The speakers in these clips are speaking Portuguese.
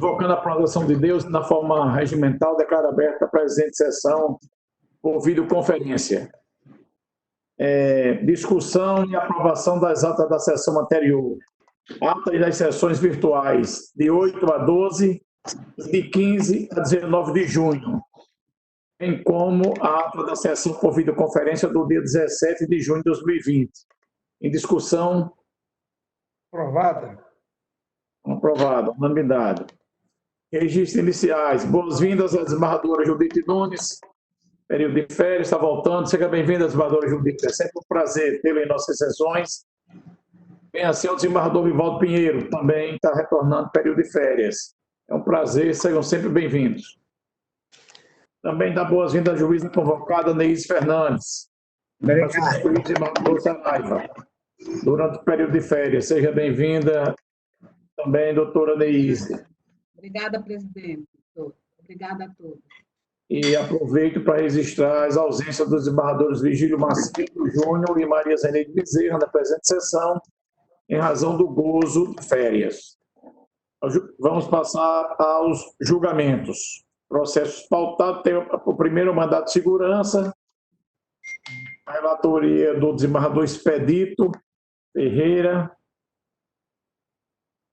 Invocando a aprovação de Deus, na forma regimental, declaro aberta a presente sessão por videoconferência. Discussão e aprovação das atas da sessão anterior. Atas das sessões virtuais de 8 a 12, de 15 a 19 de junho, bem como a ata da sessão por videoconferência do dia 17 de junho de 2020. Em discussão. Aprovada. Aprovado, unanimidade. Registros iniciais. Boas-vindas à desembargadora Judite Nunes. Período de férias, está voltando. Seja bem-vinda, desembargadora Judite. É sempre um prazer tê-la em nossas sessões. Bem assim, o desembargador Vivaldo Pinheiro também está retornando período de férias. É um prazer, sejam sempre bem-vindos. Também dá boas-vindas à juíza convocada, Neise Fernandes. Para substituir o desembargador Saraiva durante o período de férias. Seja bem-vinda também, doutora Neise. Obrigada, presidente. Obrigada a todos. E aproveito para registrar as ausências dos desembargadores Vigílio Macedo Júnior e Maria Zeneide Bezerra na presente sessão, em razão do gozo de férias. Vamos passar aos julgamentos. Processos pautados, tem o primeiro mandato de segurança, a relatoria do desembargador Expedito Ferreira,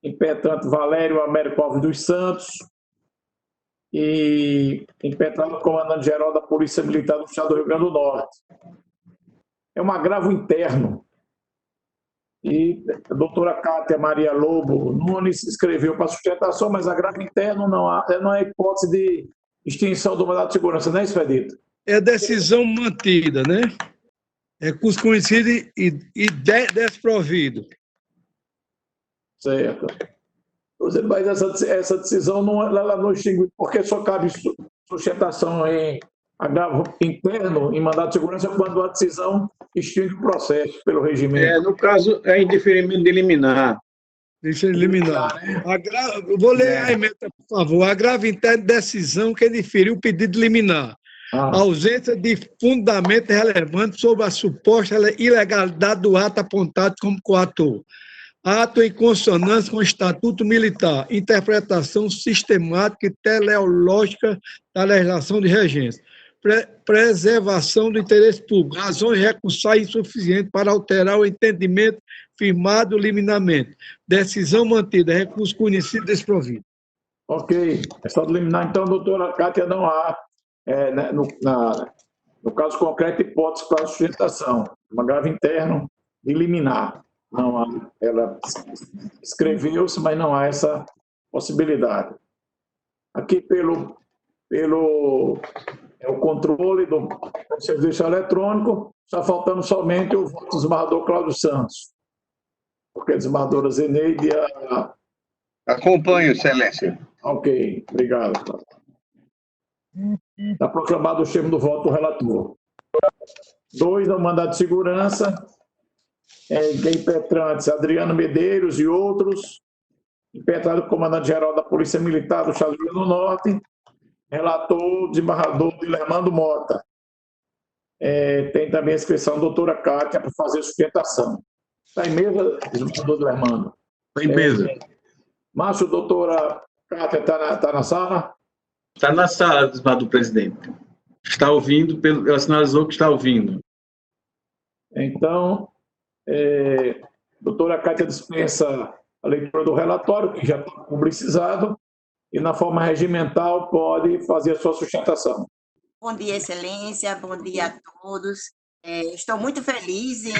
impetrante Valério Américo Alves dos Santos e impetrante comandante-geral da Polícia Militar do Estado do Rio Grande do Norte. É um agravo interno. E a doutora Cátia Maria Lobo Nunes escreveu para sustentação, mas agravo interno não há hipótese de extinção do mandato de segurança, não é, Expedito? É decisão mantida, né? Recurso conhecido e desprovido. Certo. Mas essa decisão não extingue, porque só cabe sustentação em agravo interno, em mandato de segurança, quando a decisão extingue o processo pelo regimento. No caso, é indeferimento de liminar. Deixa eu eliminar. Vou ler a emenda, por favor. Agravo interno de decisão que diferiu o pedido de liminar. Ausência de fundamento relevante sobre a suposta ilegalidade do ato apontado como coator. Ato em consonância com o Estatuto Militar. Interpretação sistemática e teleológica da legislação de regência. Preservação do interesse público. Razões recursais insuficientes para alterar o entendimento firmado liminarmente. Decisão mantida. Recurso conhecido desprovido. Ok. É só de liminar. Então, doutora Cátia, não há, no caso concreto, hipótese para sustentação. Um agravo interno de liminar. Não há. Ela escreveu-se, mas não há essa possibilidade. Aqui, pelo o controle do serviço eletrônico, está faltando somente o voto do desembargador Cláudio Santos. Porque a desembargadora Zeneide... Acompanho, excelência. Ok, obrigado, Cláudio. Está proclamado o termo do voto do relator. 2, do mandato de segurança, impetrantes Adriano Medeiros e outros, impetrado comandante-geral da Polícia Militar do Estado do Rio Grande do Norte, relator o desembargador Dilermando Mota. Tem também a inscrição da doutora Cátia para fazer sustentação. Está em mesa, desembargador Dilermando? Está em mesa. Márcio, doutora Cátia está na sala? Está na sala, desembargador presidente. Está ouvindo, ela sinalizou que está ouvindo. Então, doutora Cátia dispensa a leitura do relatório, que já está publicizado, e na forma regimental pode fazer a sua sustentação. Bom dia, excelência, bom dia a todos. Estou muito feliz e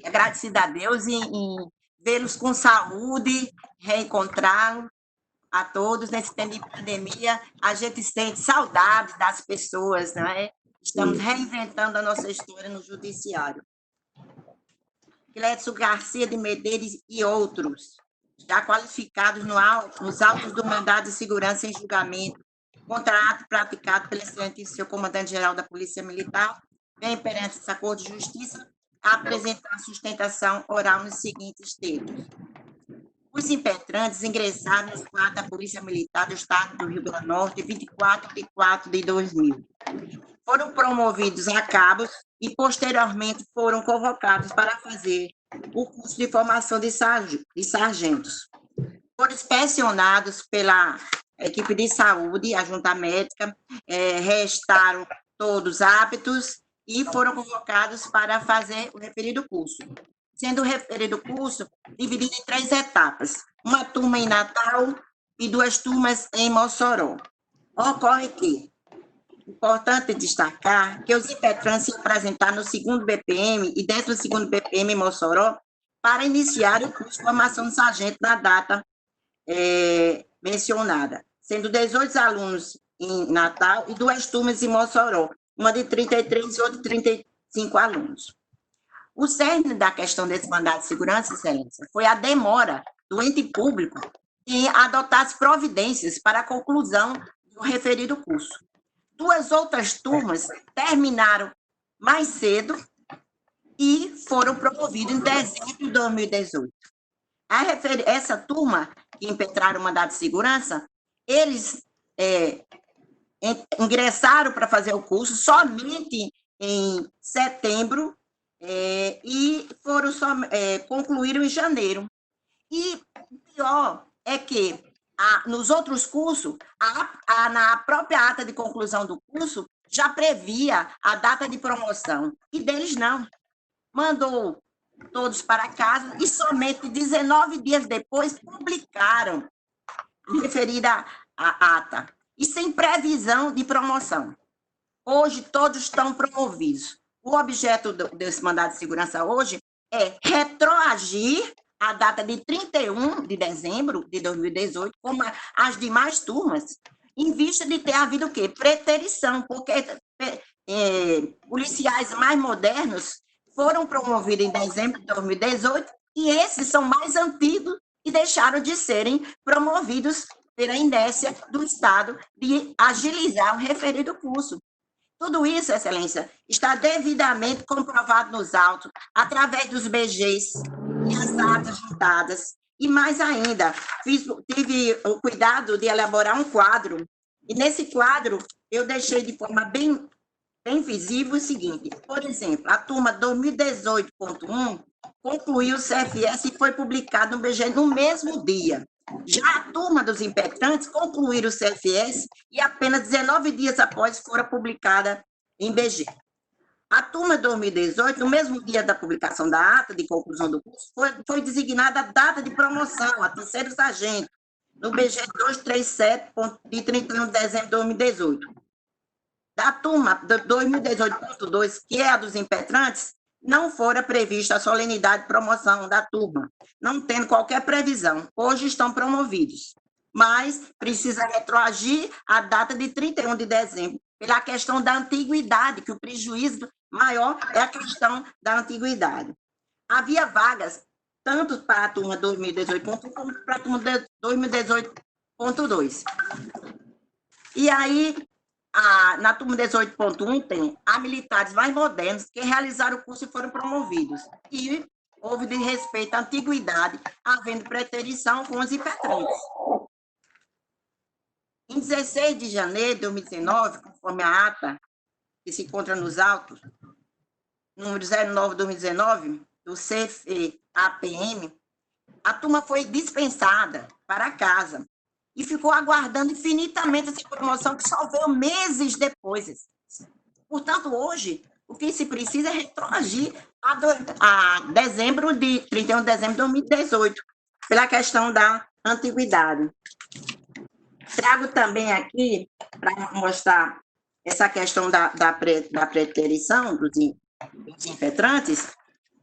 agradecida a Deus em vê-los com saúde, reencontrá-los a todos nesse tempo de pandemia. A gente sente saudade das pessoas, não é? Estamos reinventando a nossa história no judiciário. Clédson Garcia de Medeiros e outros, já qualificados nos autos do mandado de segurança em julgamento, contrato praticado pelo excelentíssimo comandante-geral da Polícia Militar, vem perante essa Corte de Justiça apresentar sustentação oral nos seguintes termos. Os impetrantes ingressaram nos quadros da Polícia Militar do Estado do Rio Grande do Norte, 24 de 4 de 2000. Foram promovidos a cabos e, posteriormente, foram convocados para fazer o curso de formação de sargentos. Foram inspecionados pela a equipe de saúde, a junta médica, restaram todos aptos e foram convocados para fazer o referido curso. Sendo o referido curso dividido em 3 etapas, uma turma em Natal e 2 turmas em Mossoró. Ocorre que, importante destacar, que os impetrantes se apresentaram no 2º BPM e 12º BPM em Mossoró para iniciar o curso de formação de sargento na data mencionada, sendo 18 alunos em Natal e 2 turmas em Mossoró, uma de 33 e outra de 35 alunos. O cerne da questão desse mandado de segurança, Excelência, foi a demora do ente público em adotar as providências para a conclusão do referido curso. 2 outras turmas terminaram mais cedo e foram promovidas em dezembro de 2018. Essa turma que impetraram o mandado de segurança, eles ingressaram para fazer o curso somente em setembro e concluíram em janeiro. E o pior é que nos outros cursos, na própria ata de conclusão do curso, já previa a data de promoção, e deles não. Mandou todos para casa e somente 19 dias depois publicaram referida à ata, e sem previsão de promoção. Hoje todos estão promovidos. O objeto desse mandado de segurança hoje é retroagir a data de 31 de dezembro de 2018, como as demais turmas, em vista de ter havido o quê? Preterição, porque policiais mais modernos foram promovidos em dezembro de 2018 e esses são mais antigos e deixaram de serem promovidos pela inércia do Estado de agilizar o referido curso. Tudo isso, Excelência, está devidamente comprovado nos autos, através dos BGs e as atas juntadas. E mais ainda, tive o cuidado de elaborar um quadro, e nesse quadro eu deixei de forma bem visível o seguinte: por exemplo, a turma 2018.1 concluiu o CFS e foi publicado no BG no mesmo dia. Já a turma dos impetrantes concluíram o CFS e apenas 19 dias após fora publicada em BG. A turma 2018, no mesmo dia da publicação da ata de conclusão do curso, foi designada a data de promoção, a terceiro sargento, no BG 237, de 31 de dezembro de 2018. Da turma 2018.2, que é a dos impetrantes, não fora prevista a solenidade de promoção da turma, não tendo qualquer previsão. Hoje estão promovidos, mas precisa retroagir a data de 31 de dezembro, pela questão da antiguidade, que o prejuízo maior é a questão da antiguidade. Havia vagas tanto para a turma 2018.1 como para a turma 2018.2. E aí, na turma 18.1 tem militares mais modernos que realizaram o curso e foram promovidos. E houve de respeito à antiguidade, havendo preterição com os impetrantes. Em 16 de janeiro de 2019, conforme a ata que se encontra nos autos, número 09/2019, do CFAPM, a turma foi dispensada para casa e ficou aguardando infinitamente essa promoção, que só veio meses depois. Portanto, hoje, o que se precisa é retroagir a 31 de dezembro de 2018, pela questão da antiguidade. Trago também aqui, para mostrar essa questão da preterição dos impetrantes,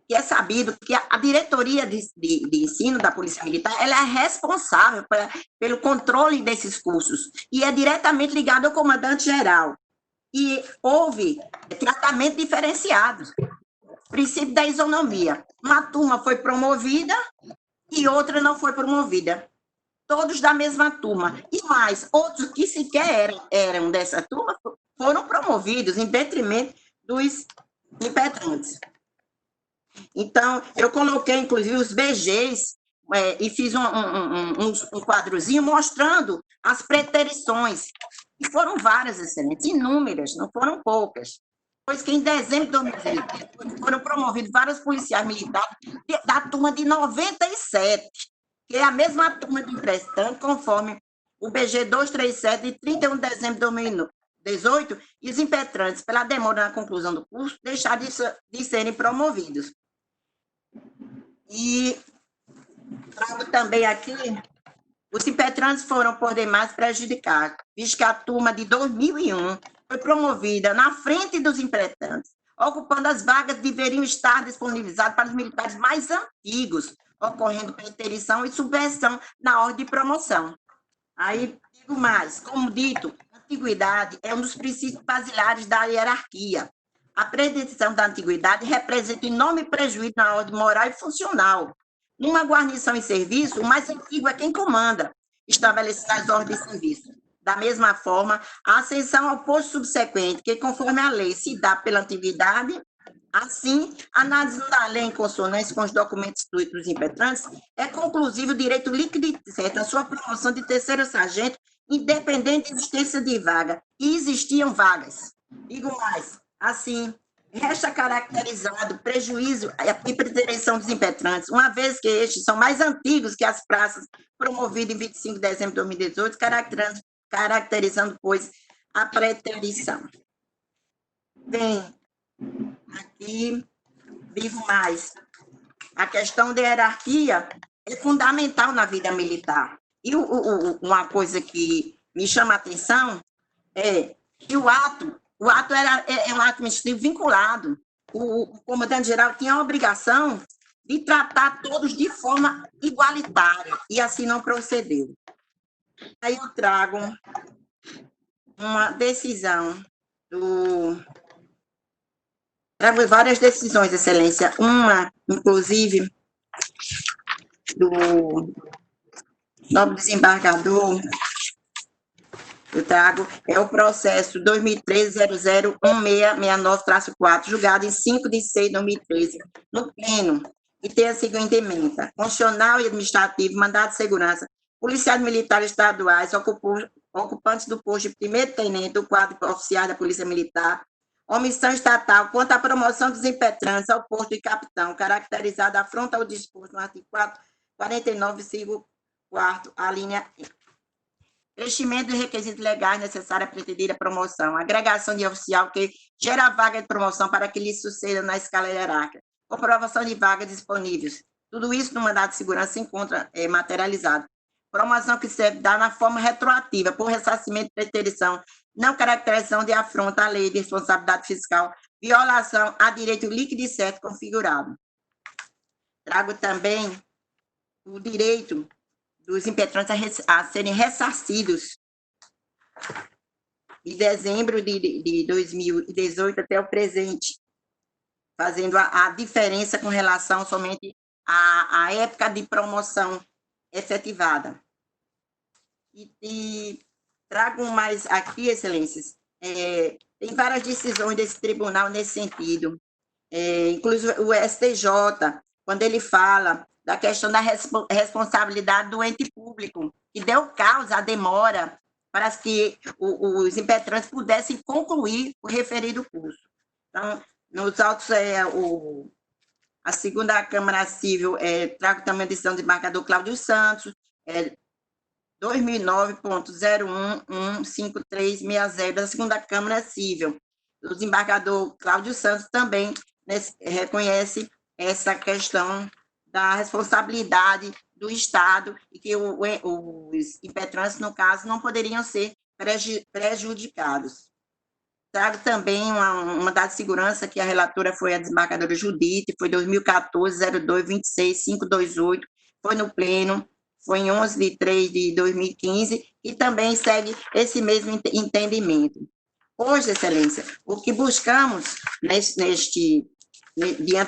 que é sabido que a diretoria de ensino da Polícia Militar, ela é responsável pelo controle desses cursos e é diretamente ligada ao comandante-geral. E houve tratamento diferenciado, princípio da isonomia. Uma turma foi promovida e outra não foi promovida. Todos da mesma turma. E mais, outros que sequer eram dessa turma foram promovidos em detrimento dos impetrantes. Então, eu coloquei, inclusive, os BGs e fiz um quadrozinho mostrando as preterições. E foram várias, excelentes, inúmeras, não foram poucas. Pois que em dezembro de 2018 foram promovidos vários policiais militares da turma de 97, que é a mesma turma de prestante, conforme o BG 237, de 31 de dezembro de 2018, e os impetrantes, pela demora na conclusão do curso, deixaram de serem promovidos. E trago também aqui, os impetrantes foram, por demais, prejudicados, visto que a turma de 2001 foi promovida na frente dos impetrantes, ocupando as vagas que deveriam estar disponibilizadas para os militares mais antigos, ocorrendo preterição e subversão na ordem de promoção. Aí, digo mais, como dito, a antiguidade é um dos princípios basilares da hierarquia. A preterição da antiguidade representa enorme prejuízo na ordem moral e funcional. Numa guarnição em serviço, o mais antigo é quem comanda, estabelecendo as ordens de serviço. Da mesma forma, a ascensão ao posto subsequente, que conforme a lei se dá pela antiguidade, assim, analisando a lei em consonância com os documentos dos impetrantes, é conclusivo o direito líquido e certo a sua promoção de terceiro sargento, independente da existência de vaga. E existiam vagas. Digo mais, assim, resta caracterizado prejuízo e preterição dos impetrantes, uma vez que estes são mais antigos que as praças promovidas em 25 de dezembro de 2018, caracterizando, pois, a preterição. Bem, aqui, digo mais, a questão da hierarquia é fundamental na vida militar. E uma coisa que me chama a atenção é que o ato é um ato administrativo vinculado. O comandante-geral tinha a obrigação de tratar todos de forma igualitária, e assim não procedeu. Aí eu trago uma decisão trago várias decisões, Excelência. Uma, inclusive, do nobre desembargador, eu trago, é o processo 2013-001669-4, julgado em 5 de 6 de 2013, no Pleno, e tem a seguinte emenda: constitucional e administrativo, mandado de segurança, policiais militares estaduais, ocupantes do posto de primeiro-tenente do quadro oficial da Polícia Militar, omissão estatal quanto à promoção dos impetrantes ao posto de capitão, caracterizada afronta ao disposto no artigo 49, inciso 4, a linha E. Preenchimento dos requisitos legais necessários à pretendida promoção, agregação de oficial que gera vaga de promoção para que lhe suceda na escala hierárquica, comprovação de vagas disponíveis. Tudo isso no mandado de segurança se encontra materializado. Promoção que serve dar na forma retroativa, por ressarcimento de preterição, não caracterização de afronta à lei de responsabilidade fiscal, violação a direito líquido e certo configurado. Trago também o direito dos impetrantes a serem ressarcidos de dezembro de 2018 até o presente, fazendo a diferença com relação somente à época de promoção efetivada. E trago mais aqui, Excelências, tem várias decisões desse tribunal nesse sentido, inclusive o STJ, quando ele fala da questão da responsabilidade do ente público, que deu causa à demora para que os impetrantes pudessem concluir o referido curso. Então, nos autos, a segunda Câmara Civil, trago também a decisão do desembargador Cláudio Santos, 2009.0115360, da segunda Câmara Civil. O desembargador Cláudio Santos também reconhece essa questão da responsabilidade do Estado e que os impetrantes, no caso, não poderiam ser prejudicados. Trago também um mandado de segurança que a relatora foi a desembargadora Judite, foi 2014-02-26-528, foi no Pleno, foi em 11 de 3 de 2015, e também segue esse mesmo entendimento. Hoje, Excelência, o que buscamos diante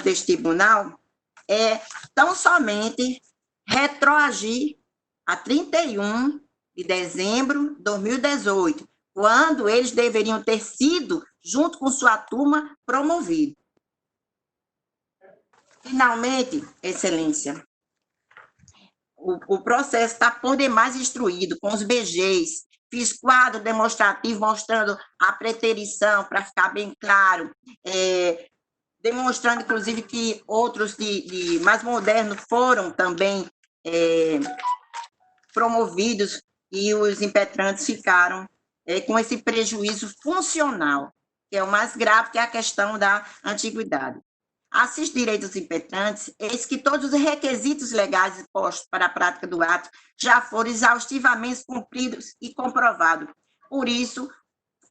deste tribunal é tão somente retroagir a 31 de dezembro de 2018, quando eles deveriam ter sido, junto com sua turma, promovidos. Finalmente, Excelência, o processo está por demais instruído, com os BGs, fiz quadro demonstrativo mostrando a preterição, para ficar bem claro, demonstrando, inclusive, que outros de mais modernos foram também promovidos e os impetrantes ficaram com esse prejuízo funcional, que é o mais grave, que é a questão da antiguidade. Assis direito dos impetrantes, eis que todos os requisitos legais postos para a prática do ato já foram exaustivamente cumpridos e comprovados. Por isso,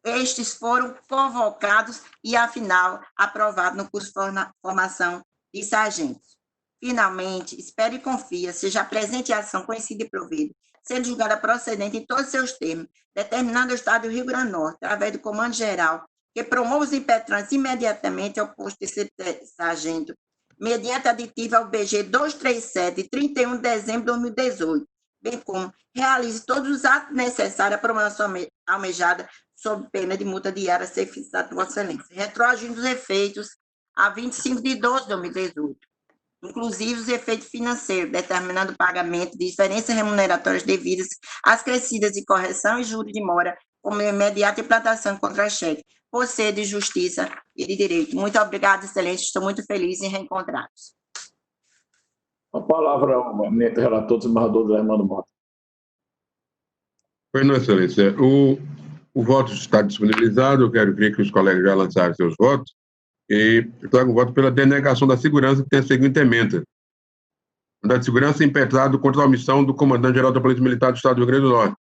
estes foram convocados e, afinal, aprovados no curso de formação de sargentos. Finalmente, espero e confia, seja a presente ação conhecida e provida, sendo julgada procedente em todos os seus termos, determinando o Estado do Rio Grande do Norte, através do Comando Geral, que promova os impetrantes imediatamente ao posto de sargento, mediante aditivo ao BG 237, de 31 de dezembro de 2018, bem como realize todos os atos necessários à promoção almejada, sob pena de multa diária a ser fixada por Vossa Excelência. Retroagindo os efeitos a 25 de 12 de 2018, inclusive os efeitos financeiros, determinando o pagamento de diferenças remuneratórias devidas às crescidas de correção e juros de mora, como imediata implantação de contra-cheque, por ser de justiça e de direito. Muito obrigada, Excelência. Estou muito feliz em reencontrá-los. A palavra ao relator desembargador Germano Mota. Pois não, Excelência. O voto está disponibilizado. Eu quero ver que os colegas já lançaram seus votos. E eu trago o voto pela denegação da segurança, que tem a seguinte emenda. Mandado de segurança impetrado contra a omissão do comandante-geral da Polícia Militar do Estado do Rio Grande do Norte,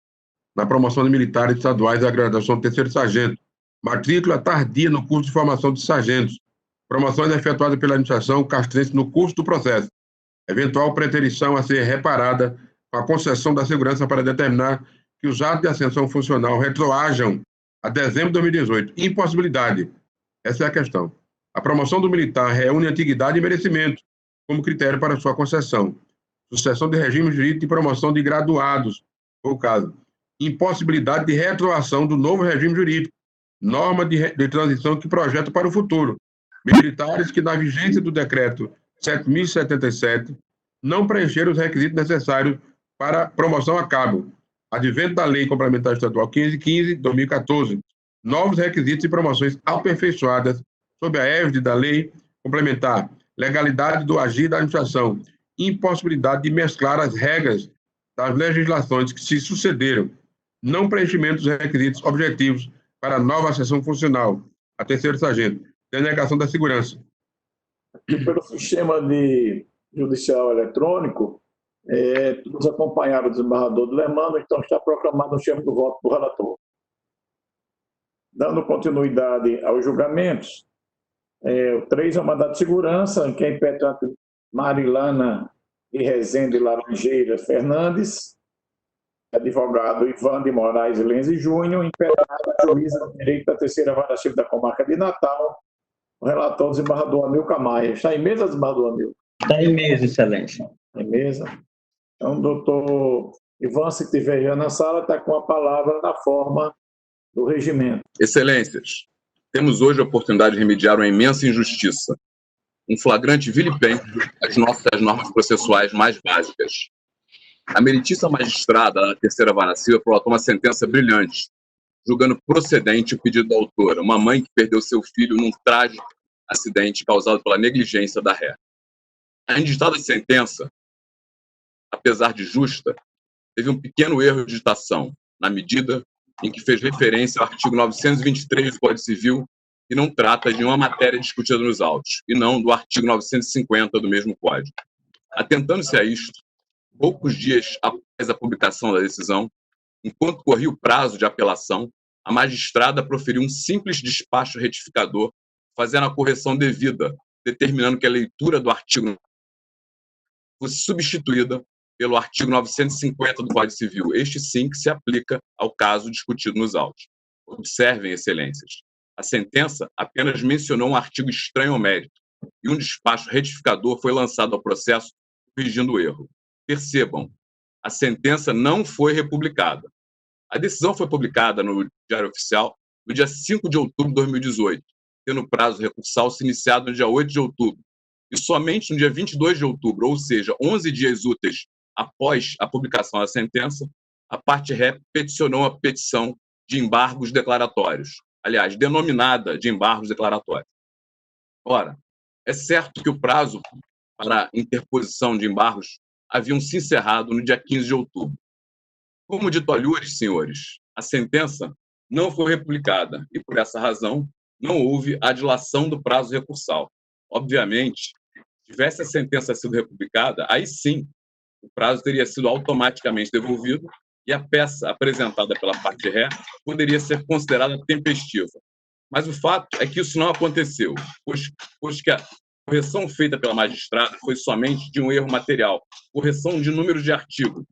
na promoção de militares estaduais à graduação de terceiro sargento, matrícula tardia no curso de formação de sargentos, promoções efetuadas pela administração castrense no curso do processo, eventual preterição a ser reparada com a concessão da segurança para determinar que os atos de ascensão funcional retroajam a dezembro de 2018. Impossibilidade. Essa é a questão. A promoção do militar reúne antiguidade e merecimento como critério para sua concessão. Sucessão de regime jurídico e promoção de graduados, foi o caso. Impossibilidade de retroação do novo regime jurídico, norma de transição que projeta para o futuro. Militares que, na vigência do decreto 7.077, não preencheram os requisitos necessários para promoção a cabo. Advento da Lei Complementar Estadual 1515, 2014, novos requisitos e promoções aperfeiçoadas sob a égide da Lei Complementar, legalidade do agir da administração, impossibilidade de mesclar as regras das legislações que se sucederam, não preenchimento dos requisitos objetivos para a nova sessão funcional, a terceiro sargento, denegação da segurança. E pelo sistema de judicial eletrônico, todos acompanharam o desembargador do Lermano, então está proclamado o termo do voto do relator. Dando continuidade aos julgamentos, o 3 é o mandado de segurança, em que é impetrante Marilana e Rezende Laranjeiras Fernandes, advogado Ivan de Moraes Lenze Júnior, impetrada juíza de direito da terceira vara civil da comarca de Natal, o relator desembargador Amilcar Maia. Está em mesa, desembargador Amilcar? Está em mesa, Excelência. Em mesa. Então, doutor Ivan, se estiver já na sala, está com a palavra na forma do regimento. Excelências, temos hoje a oportunidade de remediar uma imensa injustiça, um flagrante vilipêndio às nossas normas processuais mais básicas. A meritíssima magistrada da terceira vara civil prolatou uma sentença brilhante, julgando procedente o pedido da autora, uma mãe que perdeu seu filho num trágico acidente causado pela negligência da ré. A inditada sentença, apesar de justa, teve um pequeno erro de digitação, na medida em que fez referência ao artigo 923 do Código Civil, que não trata de uma matéria discutida nos autos, e não do artigo 950 do mesmo Código. Atentando-se a isto, poucos dias após a publicação da decisão, enquanto corria o prazo de apelação, a magistrada proferiu um simples despacho retificador, fazendo a correção devida, determinando que a leitura do artigo fosse substituída pelo artigo 950 do Código Civil, este sim que se aplica ao caso discutido nos autos. Observem, excelências, a sentença apenas mencionou um artigo estranho ao mérito, e um despacho retificador foi lançado ao processo corrigindo o erro. Percebam, a sentença não foi republicada. A decisão foi publicada no Diário Oficial no dia 5 de outubro de 2018, tendo o prazo recursal se iniciado no dia 8 de outubro, e somente no dia 22 de outubro, ou seja, 11 dias úteis após a publicação da sentença, a parte ré peticionou a petição de embargos declaratórios, aliás, denominada de embargos declaratórios. Ora, é certo que o prazo para interposição de embargos haviam se encerrado no dia 15 de outubro. Como dito alhures, senhores, a sentença não foi republicada e, por essa razão, não houve a dilação do prazo recursal. Obviamente, tivesse a sentença sido republicada, aí sim, o prazo teria sido automaticamente devolvido e a peça apresentada pela parte ré poderia ser considerada tempestiva. Mas o fato é que isso não aconteceu, pois que a correção feita pela magistrada foi somente de um erro material, correção de número de artigo,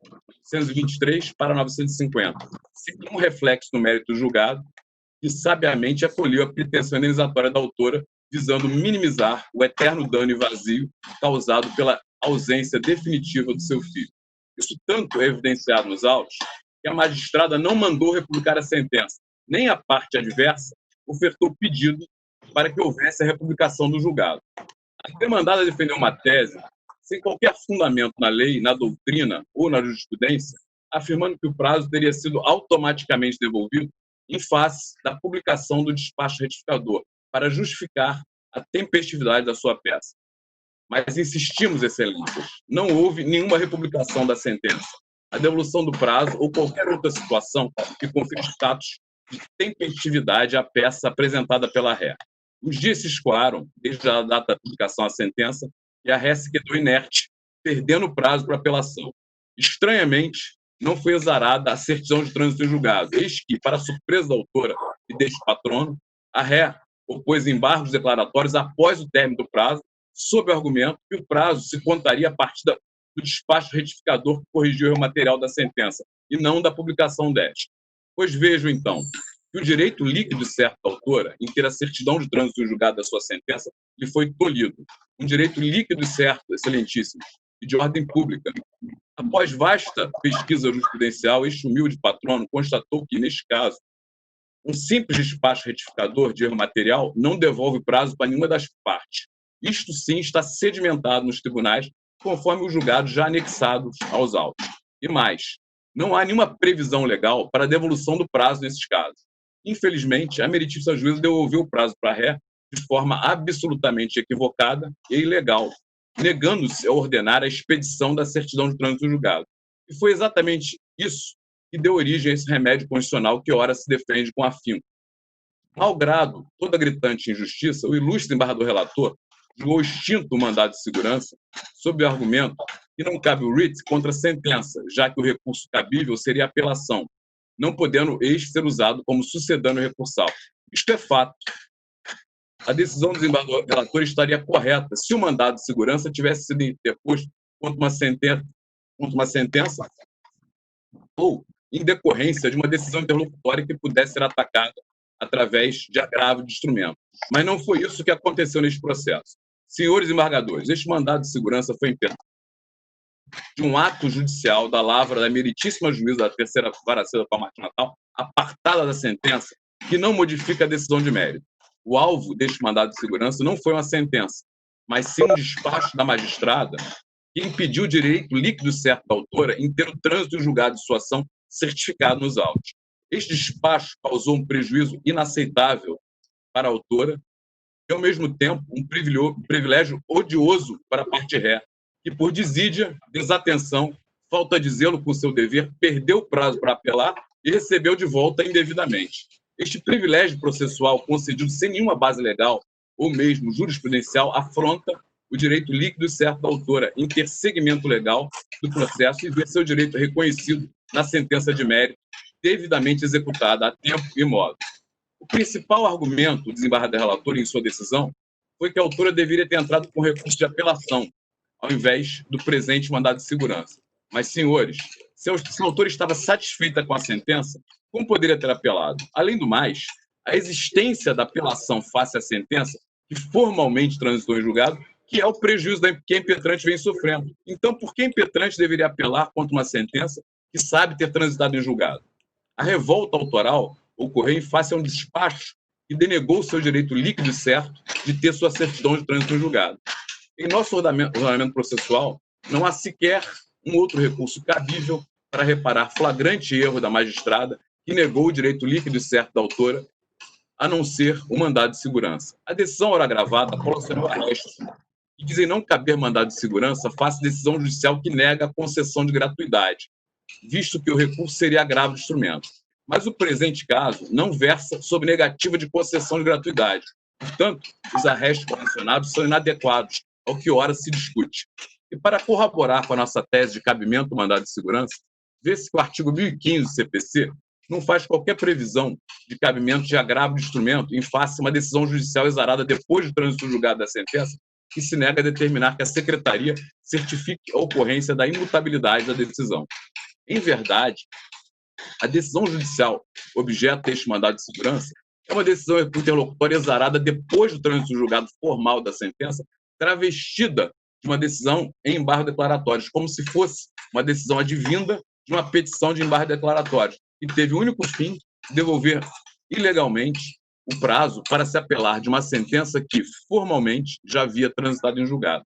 923 para 950, sem nenhum reflexo no mérito julgado, que sabiamente acolheu a pretensão indenizatória da autora, visando minimizar o eterno dano e vazio causado pela ausência definitiva do seu filho. Isso tanto é evidenciado nos autos que a magistrada não mandou republicar a sentença, nem a parte adversa ofertou pedido para que houvesse a republicação do julgado. A demandada defendeu uma tese sem qualquer fundamento na lei, na doutrina ou na jurisprudência, afirmando que o prazo teria sido automaticamente devolvido em face da publicação do despacho retificador, para justificar a tempestividade da sua peça. Mas insistimos, excelências, não houve nenhuma republicação da sentença, a devolução do prazo ou qualquer outra situação que confira status de tempestividade à peça apresentada pela ré. Os dias se escoaram, desde a data da publicação da sentença, e a ré se quedou inerte, perdendo o prazo para apelação. Estranhamente, não foi exarada a certidão de trânsito em julgado, eis que, para surpresa da autora e deste patrono, a ré opôs embargos declaratórios após o término do prazo, sob o argumento que o prazo se contaria a partir do despacho retificador que corrigiu o erro material da sentença, e não da publicação desta. Pois vejo, então, que o direito líquido certo da autora em ter a certidão de trânsito em julgado da sua sentença lhe foi tolhido. Um direito líquido e certo, excelentíssimo, e de ordem pública. Após vasta pesquisa jurisprudencial, este humilde patrono constatou que, neste caso, um simples despacho retificador de erro material não devolve prazo para nenhuma das partes. Isto sim está sedimentado nos tribunais, conforme os julgados já anexados aos autos. E mais, não há nenhuma previsão legal para a devolução do prazo nesses casos. Infelizmente, a meritíssima juíza devolveu o prazo para a ré de forma absolutamente equivocada e ilegal, negando-se a ordenar a expedição da certidão de trânsito julgado. E foi exatamente isso que deu origem a esse remédio constitucional que ora se defende com afinco. Malgrado toda gritante injustiça, o ilustre embargador relator julgou extinto o mandado de segurança sob o argumento que não cabe o writ contra a sentença, já que o recurso cabível seria a apelação, não podendo este ser usado como sucedâneo recursal. Isto é fato. A decisão do desembargador relator estaria correta se o mandado de segurança tivesse sido interposto contra uma sentença ou em decorrência de uma decisão interlocutória que pudesse ser atacada através de agravo de instrumento. Mas não foi isso que aconteceu neste processo. Senhores embargadores, este mandado de segurança foi impetrado de um ato judicial da lavra da meritíssima juíza da terceira vara da Palma de Natal, apartada da sentença, que não modifica a decisão de mérito. O alvo deste mandado de segurança não foi uma sentença, mas sim um despacho da magistrada que impediu o direito líquido certo da autora em ter o trânsito julgado de sua ação certificado nos autos. Este despacho causou um prejuízo inaceitável para a autora e, ao mesmo tempo, um privilégio odioso para a parte ré, que, por desídia, desatenção, falta de zelo com seu dever, perdeu o prazo para apelar e recebeu de volta indevidamente. Este privilégio processual concedido sem nenhuma base legal ou mesmo jurisprudencial afronta o direito líquido e certo da autora em ter seguimento legal do processo e ver seu direito reconhecido na sentença de mérito devidamente executada a tempo e modo. O principal argumento do desembargador relator em sua decisão foi que a autora deveria ter entrado com recurso de apelação, ao invés do presente mandado de segurança. Mas, senhores, se a autora estava satisfeita com a sentença, como poderia ter apelado? Além do mais, a existência da apelação face à sentença, que formalmente transitou em julgado, que é o prejuízo que a impetrante vem sofrendo. Então, por que a impetrante deveria apelar contra uma sentença que sabe ter transitado em julgado? A revolta autoral ocorreu em face a um despacho que denegou o seu direito líquido e certo de ter sua certidão de trânsito em julgado. Em nosso ordenamento processual, não há sequer um outro recurso cabível para reparar flagrante erro da magistrada que negou o direito líquido e certo da autora, a não ser o mandado de segurança. A decisão ora gravada proporcionou arrestos que dizem não caber mandado de segurança face decisão judicial que nega a concessão de gratuidade. visto que o recurso seria agravo de instrumento. Mas o presente caso não versa sobre negativa de concessão de gratuidade. Portanto, os arrestos condicionados são inadequados ao que ora se discute. E para corroborar com a nossa tese de cabimento do mandado de segurança, vê-se que o artigo 1015 do CPC não faz qualquer previsão de cabimento de agravo de instrumento em face a uma decisão judicial exarada depois do trânsito julgado da sentença, que se nega a determinar que a Secretaria certifique a ocorrência da imutabilidade da decisão. Em verdade, a decisão judicial objeto deste mandado de segurança é uma decisão interlocutória exarada depois do trânsito julgado formal da sentença, travestida de uma decisão em embargo declaratório, como se fosse uma decisão advinda de uma petição de embargo declaratório, que teve o único fim de devolver ilegalmente o prazo para se apelar de uma sentença que, formalmente, já havia transitado em julgado.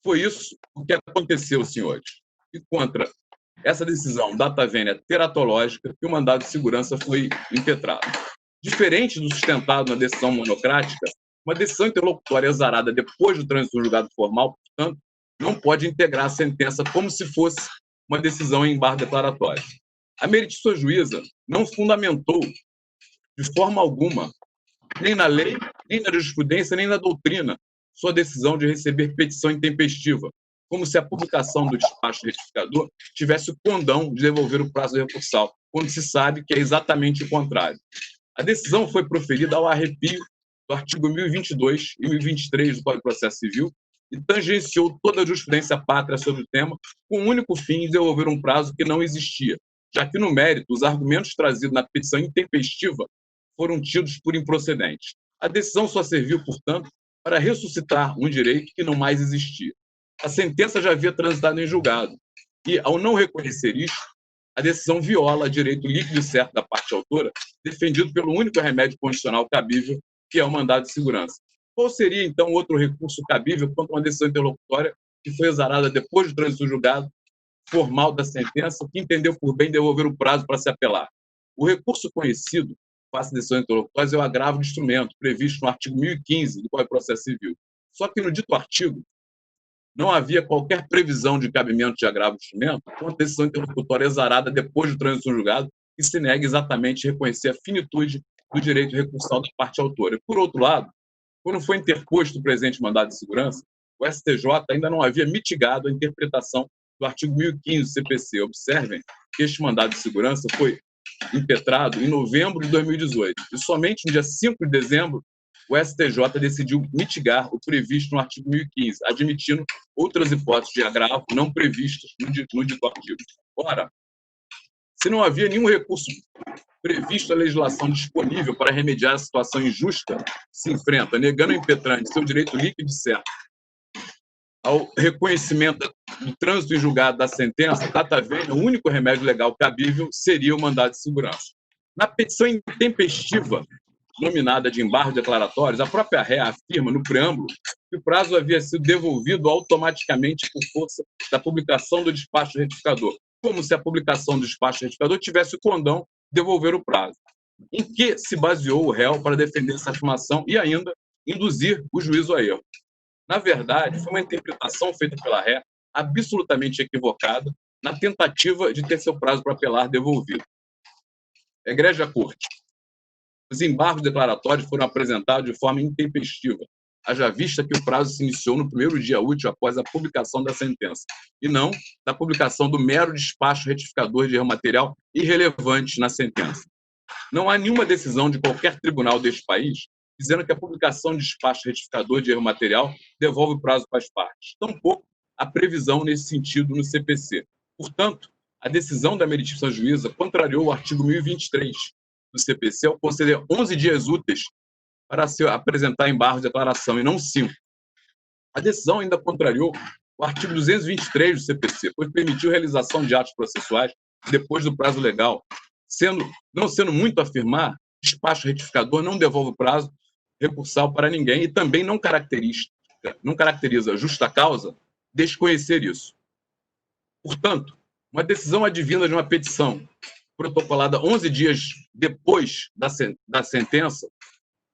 Foi isso o que aconteceu, senhores. E contra essa decisão data vênia teratológica, que o mandado de segurança foi impetrado. Diferente do sustentado na decisão monocrática, uma decisão interlocutória exarada depois do trânsito julgado formal, portanto, não pode integrar a sentença como se fosse uma decisão em embargo declaratório. A meritíssima juíza não fundamentou de forma alguma, nem na lei, nem na jurisprudência, nem na doutrina, sua decisão de receber petição intempestiva, como se a publicação do despacho retificador tivesse o condão de devolver o prazo recursal, quando se sabe que é exatamente o contrário. A decisão foi proferida ao arrepio do artigo 1022 e 1023 do Código de Processo Civil e tangenciou toda a jurisprudência pátria sobre o tema, com o único fim de devolver um prazo que não existia, já que, no mérito, os argumentos trazidos na petição intempestiva foram tidos por improcedentes. A decisão só serviu, portanto, para ressuscitar um direito que não mais existia. A sentença já havia transitado em julgado e, ao não reconhecer isto, a decisão viola direito líquido e certo da parte autora, defendido pelo único remédio constitucional cabível, que é o mandado de segurança. Qual seria, então, outro recurso cabível contra uma decisão interlocutória que foi exarada depois do trânsito julgado formal da sentença, que entendeu por bem devolver o prazo para se apelar? O recurso conhecido, face a decisões interlocutórias, é o agravo de instrumento, previsto no artigo 1015 do Código de Processo Civil. Só que no dito artigo, não havia qualquer previsão de cabimento de agravo de instrumento com a decisão interlocutória exarada depois do trânsito julgado, que se nega exatamente a reconhecer a finitude do direito recursal da parte autora. Por outro lado, quando foi interposto o presente mandado de segurança, o STJ ainda não havia mitigado a interpretação do artigo 1015 do CPC. Observem que este mandado de segurança foi impetrado em novembro de 2018 e somente no dia 5 de dezembro o STJ decidiu mitigar o previsto no artigo 1015, admitindo outras hipóteses de agravo não previstas no dito artigo. Ora, se não havia nenhum recurso previsto a legislação disponível para remediar a situação injusta que se enfrenta, negando ao impetrante seu direito líquido e certo ao reconhecimento do trânsito em julgado da sentença, data vênia, o único remédio legal cabível seria o mandado de segurança. Na petição intempestiva, nominada de embargo declaratórios, a própria ré afirma no preâmbulo que o prazo havia sido devolvido automaticamente por força da publicação do despacho retificador, como se a publicação do despacho retificador tivesse o condão de devolver o prazo. Em que se baseou o réu para defender essa afirmação e ainda induzir o juízo a erro? Na verdade, foi uma interpretação feita pela ré absolutamente equivocada na tentativa de ter seu prazo para apelar devolvido. Egrégia Corte. Os embargos declaratórios foram apresentados de forma intempestiva, haja vista que o prazo se iniciou no primeiro dia útil após a publicação da sentença, e não da publicação do mero despacho retificador de erro material irrelevante na sentença. Não há nenhuma decisão de qualquer tribunal deste país dizendo que a publicação de despacho retificador de erro material devolve o prazo para as partes. Tampouco há previsão nesse sentido no CPC. Portanto, a decisão da meritíssima juíza contrariou o artigo 1023 do CPC ao conceder 11 dias úteis para se apresentar embargo de declaração, e não 5. A decisão ainda contrariou o artigo 223 do CPC, pois permitiu a realização de atos processuais depois do prazo legal, não sendo muito afirmar, despacho retificador não devolve o prazo recursal para ninguém e também não caracteriza justa causa desconhecer isso. Portanto, uma decisão advinda de uma petição protocolada 11 dias depois da sentença,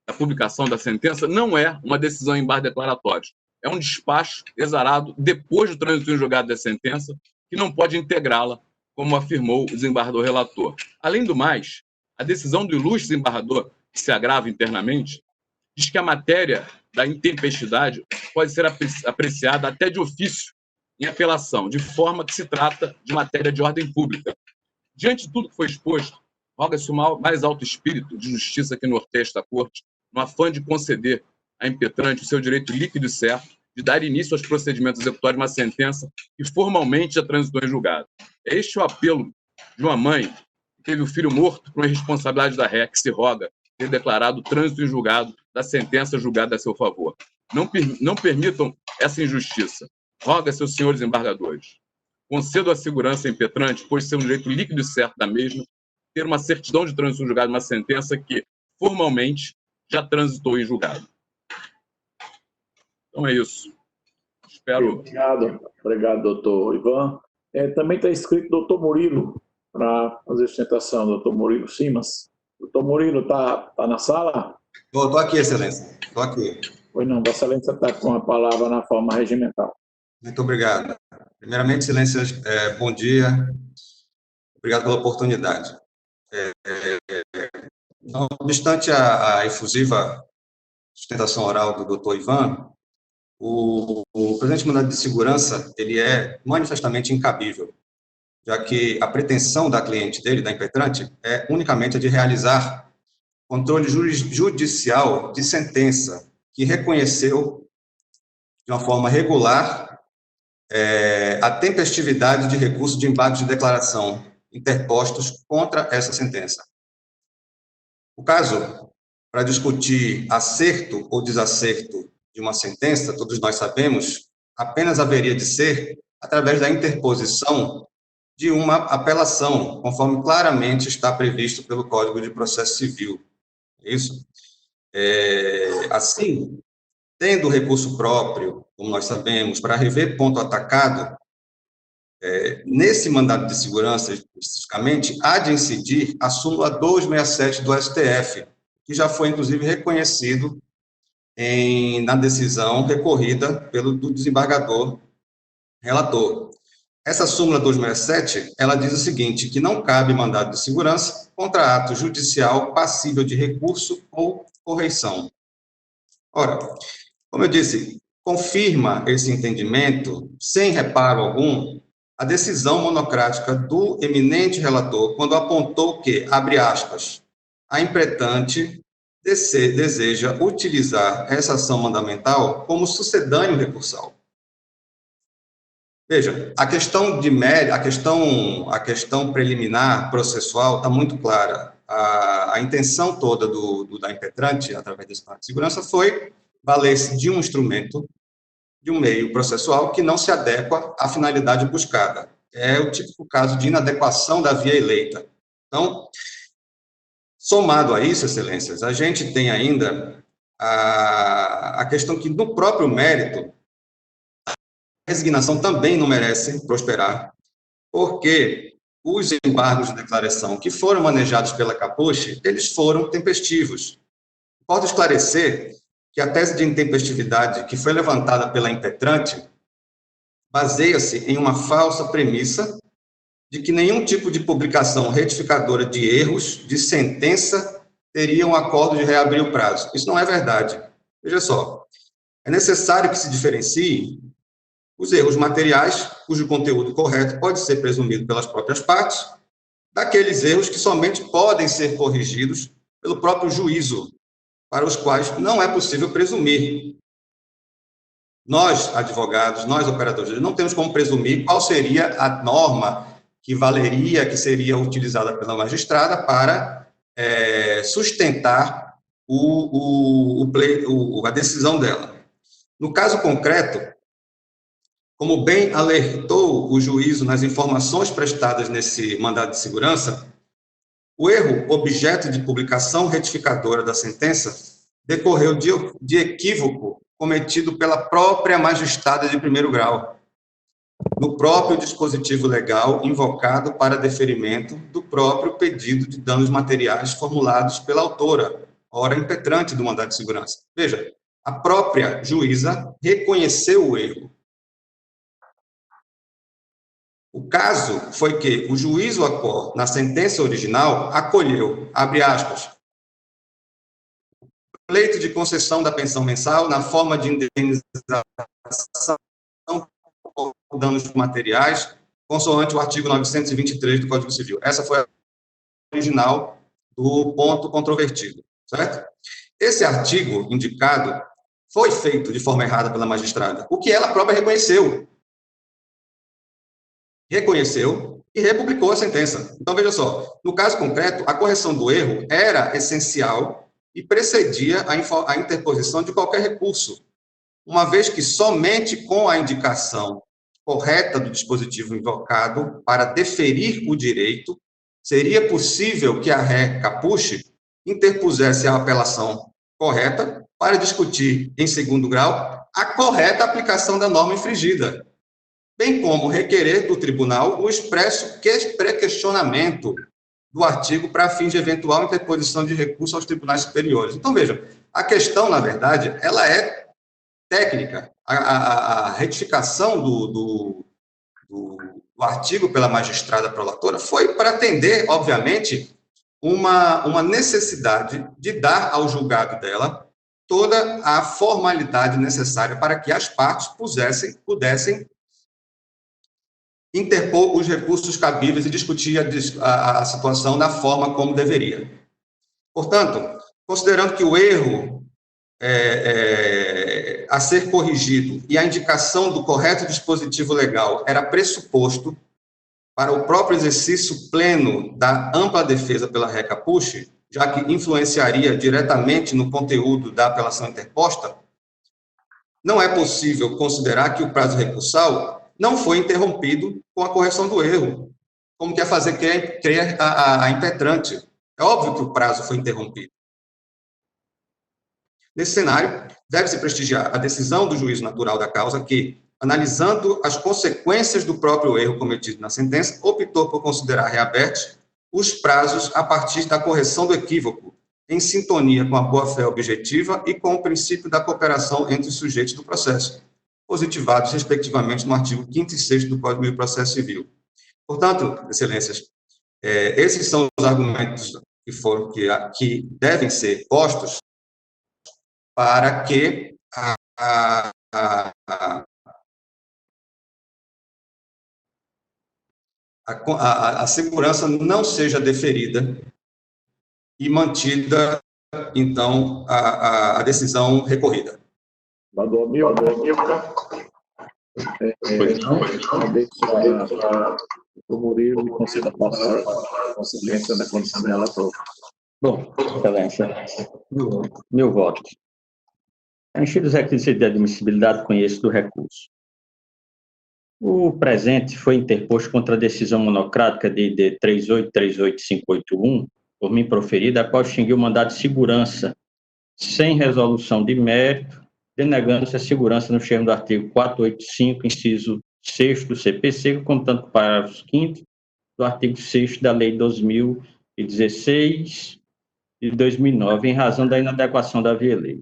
da publicação da sentença, não é uma decisão em embargo declaratório. É um despacho exarado depois do trânsito em julgado da sentença, que não pode integrá-la como afirmou o desembargador relator. Além do mais, a decisão do ilustre desembargador, que se agrava internamente, diz que a matéria da intempestividade pode ser apreciada até de ofício em apelação, de forma que se trata de matéria de ordem pública. Diante de tudo que foi exposto, roga-se o mais alto espírito de justiça que norteia esta Corte, no afã de conceder à impetrante o seu direito líquido e certo de dar início aos procedimentos executórios de uma sentença que formalmente já transitou em julgado. É este o apelo de uma mãe que teve o filho morto por uma irresponsabilidade da ré, que se roga ter declarado o trânsito em julgado da sentença julgada a seu favor. Não permitam essa injustiça. Roga-se aos senhores embargadores. Concedo a segurança impetrante, pois ser um direito líquido e certo da mesma, ter uma certidão de trânsito em julgado de uma sentença que, formalmente, já transitou em julgado. Então é isso. Espero. Obrigado, doutor Ivan. Também está escrito doutor Murilo para fazer sustentação, doutor Murilo Simas. Doutor Murilo, está na sala? Estou aqui, excelência. Estou aqui. Pois não, Vossa Excelência está com a palavra na forma regimental. Muito obrigado. Primeiramente, excelência, bom dia. Obrigado pela oportunidade. Não obstante a efusiva sustentação oral do doutor Ivan, o presente mandado de segurança ele é manifestamente incabível, já que a pretensão da cliente dele, da impetrante, é unicamente a de realizar controle judicial de sentença que reconheceu de uma forma regular a tempestividade de recursos de embargo de declaração interpostos contra essa sentença. O caso, para discutir acerto ou desacerto de uma sentença, todos nós sabemos, apenas haveria de ser através da interposição de uma apelação, conforme claramente está previsto pelo Código de Processo Civil. Isso? Assim, tendo recurso próprio, como nós sabemos, para rever ponto atacado, nesse mandado de segurança, especificamente, há de incidir a súmula 267 do STF, que já foi, inclusive, reconhecido na decisão recorrida do desembargador relator. Essa súmula 267, ela diz o seguinte, que não cabe mandado de segurança contra ato judicial passível de recurso ou correição. Ora, como eu disse, confirma esse entendimento, sem reparo algum, a decisão monocrática do eminente relator, quando apontou que, abre aspas, a impetente deseja utilizar essa ação mandamental como sucedâneo recursal. Veja, a questão de mérito, a questão preliminar, processual, está muito clara. A intenção toda da impetrante, através desse plano de segurança, foi valer-se de um instrumento, de um meio processual que não se adequa à finalidade buscada. É o típico caso de inadequação da via eleita. Então, somado a isso, excelências, a gente tem ainda a questão que, no próprio mérito, a resignação também não merece prosperar, porque os embargos de declaração que foram manejados pela Capucci, eles foram tempestivos. Pode esclarecer que a tese de intempestividade que foi levantada pela impetrante baseia-se em uma falsa premissa de que nenhum tipo de publicação retificadora de erros de sentença teria um acordo de reabrir o prazo. Isso não é verdade. Veja só, é necessário que se diferencie os erros materiais, cujo conteúdo correto pode ser presumido pelas próprias partes, daqueles erros que somente podem ser corrigidos pelo próprio juízo, para os quais não é possível presumir. Nós, advogados, nós, operadores, não temos como presumir qual seria a norma que valeria, que seria utilizada pela magistrada para sustentar a decisão dela. No caso concreto, como bem alertou o juízo nas informações prestadas nesse mandado de segurança, o erro objeto de publicação retificadora da sentença decorreu de equívoco cometido pela própria magistrada de primeiro grau, no próprio dispositivo legal invocado para deferimento do próprio pedido de danos materiais formulados pela autora, ora impetrante do mandado de segurança. Veja, a própria juíza reconheceu o erro. O caso foi que o juiz Lacor, na sentença original, acolheu, abre aspas, pleito de concessão da pensão mensal na forma de indenização por danos materiais, consoante o artigo 923 do Código Civil. Essa foi a original do ponto controvertido, certo? Esse artigo indicado foi feito de forma errada pela magistrada, o que ela própria reconheceu. Reconheceu e republicou a sentença. Então, veja só, no caso concreto, a correção do erro era essencial e precedia a interposição de qualquer recurso, uma vez que somente com a indicação correta do dispositivo invocado para deferir o direito, seria possível que a ré Capucci interpusesse a apelação correta para discutir, em segundo grau, a correta aplicação da norma infringida, bem como requerer do tribunal o expresso pré-questionamento do artigo para fins de eventual interposição de recurso aos tribunais superiores. Então, vejam, a questão, na verdade, ela é técnica. A retificação do artigo pela magistrada prolatora foi para atender, obviamente, uma necessidade de dar ao julgado dela toda a formalidade necessária para que as partes pudessem interpor os recursos cabíveis e discutir a situação da forma como deveria. Portanto, considerando que o erro a ser corrigido e a indicação do correto dispositivo legal era pressuposto para o próprio exercício pleno da ampla defesa pela ré Capucci, já que influenciaria diretamente no conteúdo da apelação interposta, não é possível considerar que o prazo recursal não foi interrompido com a correção do erro, como quer fazer crer a impetrante. É óbvio que o prazo foi interrompido. Nesse cenário, deve-se prestigiar a decisão do juízo natural da causa que, analisando as consequências do próprio erro cometido na sentença, optou por considerar reabertos os prazos a partir da correção do equívoco, em sintonia com a boa-fé objetiva e com o princípio da cooperação entre os sujeitos do processo, positivados, respectivamente, no artigo 5º e 6º do Código de Processo Civil. Portanto, excelências, esses são os argumentos que devem ser postos para que a segurança não seja deferida e mantida, então, a decisão recorrida. Senador Milka, o Murilo me conceda a palavra a consequência da condição dela própria. Bom, excelência, meu voto. Preenchidos os requisitos de admissibilidade, conheço do recurso. O presente foi interposto contra a decisão monocrática de 3838581, por mim proferida, a qual extinguiu o mandado de segurança sem resolução de mérito, denegando-se a segurança nos termos do artigo 485, inciso 6º do CPC, contando com o parágrafo 5º do artigo 6º da Lei 2016 de 2009, em razão da inadequação da via-lei.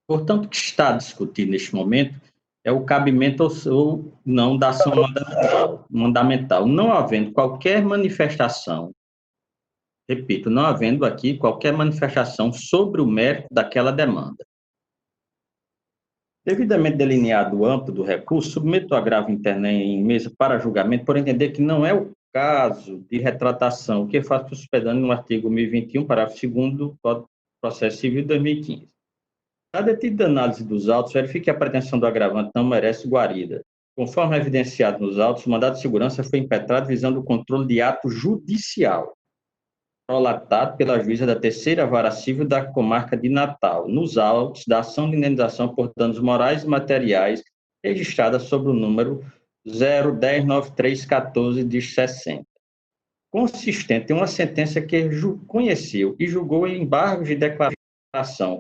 Portanto, o que está discutido neste momento é o cabimento ou não da ação mandamental, não havendo qualquer manifestação, repito, não havendo aqui qualquer manifestação sobre o mérito daquela demanda. Devidamente delineado o âmbito do recurso, submeto o agravo interno em mesa para julgamento, por entender que não é o caso de retratação, o que faz suspendendo no artigo 1021, parágrafo 2º do Código de Processo Civil de 2015. A detida análise dos autos, verifique que a pretensão do agravante não merece guarida. Conforme evidenciado nos autos, o mandado de segurança foi impetrado visando o controle de ato judicial, prolatado pela juíza da terceira Vara Civil da Comarca de Natal, nos autos da ação de indenização por danos morais e materiais registrada sob o número 0109314/60, consistente em uma sentença que conheceu e julgou embargos de declaração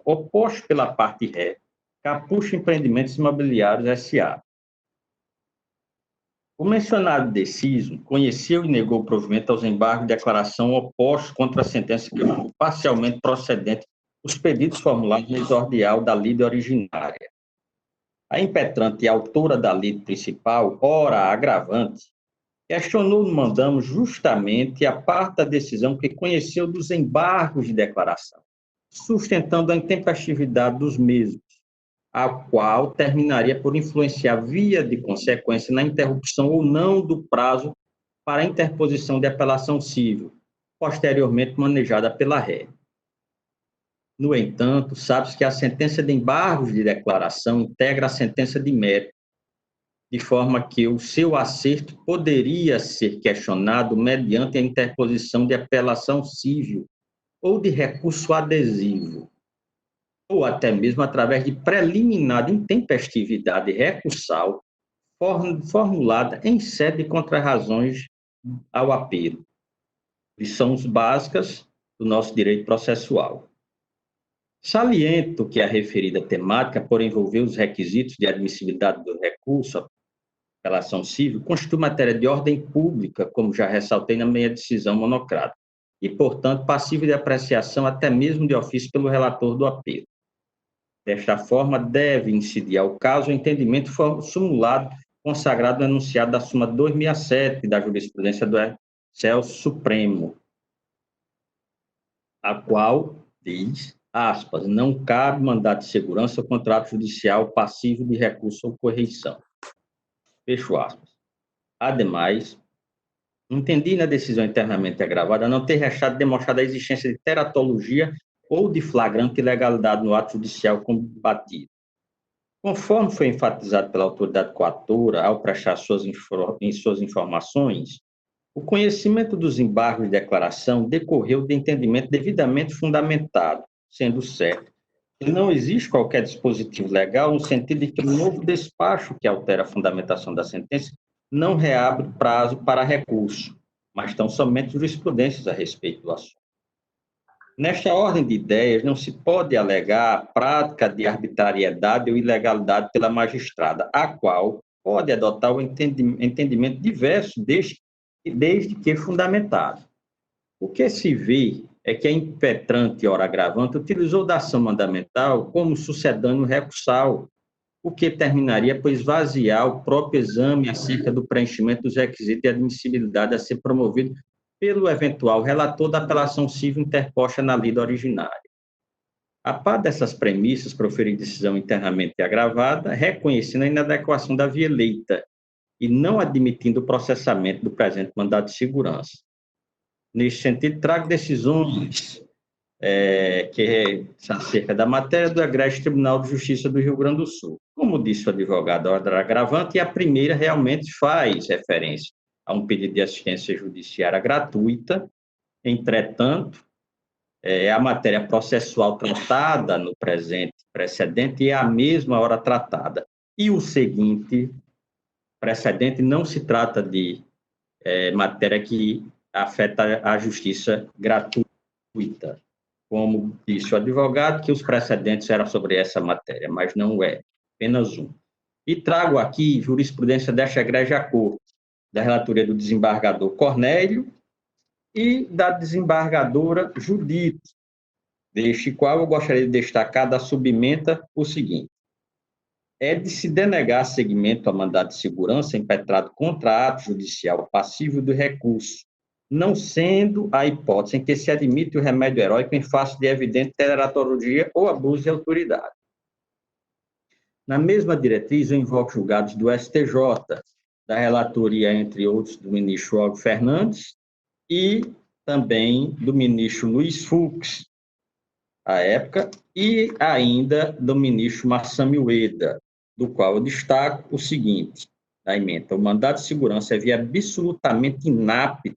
oposto pela parte ré, Capucci Empreendimentos Imobiliários S.A. O mencionado deciso conheceu e negou o provimento aos embargos de declaração opostos contra a sentença que foi parcialmente procedente os pedidos formulados no exordial da lide originária. A impetrante e autora da lide principal, ora agravante, questionou no mandamos justamente a parte da decisão que conheceu dos embargos de declaração, sustentando a intempestividade dos mesmos, a qual terminaria por influenciar via de consequência na interrupção ou não do prazo para a interposição de apelação civil, posteriormente manejada pela ré. No entanto, sabe-se que a sentença de embargos de declaração integra a sentença de mérito, de forma que o seu acerto poderia ser questionado mediante a interposição de apelação civil ou de recurso adesivo, ou até mesmo através de preliminar de intempestividade recursal formulada em sede de contrarrazões ao apelo. Lições básicas do nosso direito processual. Saliento que a referida temática, por envolver os requisitos de admissibilidade do recurso, apelação civil, constitui matéria de ordem pública, como já ressaltei na minha decisão monocrática, e, portanto, passível de apreciação até mesmo de ofício pelo relator do apelo. Desta forma, deve incidir ao caso o entendimento simulado consagrado no enunciado da súmula 267 da jurisprudência do Excelso Supremo, a qual diz, aspas, não cabe mandado de segurança ou contrato judicial passivo de recurso ou correição. Fecho aspas. Ademais, entendi na decisão internamente agravada não ter restado demonstrada a existência de teratologia ou de flagrante ilegalidade no ato judicial combatido. Conforme foi enfatizado pela autoridade coatora ao prestar suas informações, o conhecimento dos embargos de declaração decorreu de entendimento devidamente fundamentado, sendo certo que não existe qualquer dispositivo legal no sentido de que o novo despacho que altera a fundamentação da sentença não reabre prazo para recurso, mas tão somente jurisprudências a respeito do assunto. Nesta ordem de ideias, não se pode alegar a prática de arbitrariedade ou ilegalidade pela magistrada, a qual pode adotar o entendimento diverso desde que fundamentado. O que se vê é que a impetrante ora agravante utilizou da ação mandamental como sucedâneo recursal, o que terminaria por esvaziar o próprio exame acerca do preenchimento dos requisitos de admissibilidade a ser promovido pelo eventual relator da apelação civil interposta na lida originária. A par dessas premissas, proferir decisão internamente agravada, reconhecendo a inadequação da via eleita e não admitindo o processamento do presente mandado de segurança. Neste sentido, trago decisões acerca da matéria do egrégio Tribunal de Justiça do Rio Grande do Sul. Como disse o advogado, a ordem agravante, e a primeira realmente faz referência a um pedido de assistência judiciária gratuita. Entretanto, a matéria processual tratada no precedente é a mesma hora tratada. E o seguinte precedente não se trata de matéria que afeta a justiça gratuita. Como disse o advogado, que os precedentes eram sobre essa matéria, mas não é, apenas um. E trago aqui jurisprudência desta egrégia corte, da relatoria do desembargador Cornélio e da desembargadora Judite, deste qual eu gostaria de destacar da subementa o seguinte: é de se denegar seguimento a mandado de segurança impetrado contra ato judicial passível do recurso, não sendo a hipótese em que se admite o remédio heróico em face de evidente teratologia ou abuso de autoridade. Na mesma diretriz, eu invoco julgados do STJ, da relatoria, entre outros, do ministro Hugo Fernandes e também do ministro Luiz Fux, à época, e ainda do ministro Massami Ueda, do qual eu destaco o seguinte, da emenda: o mandado de segurança é via absolutamente inapta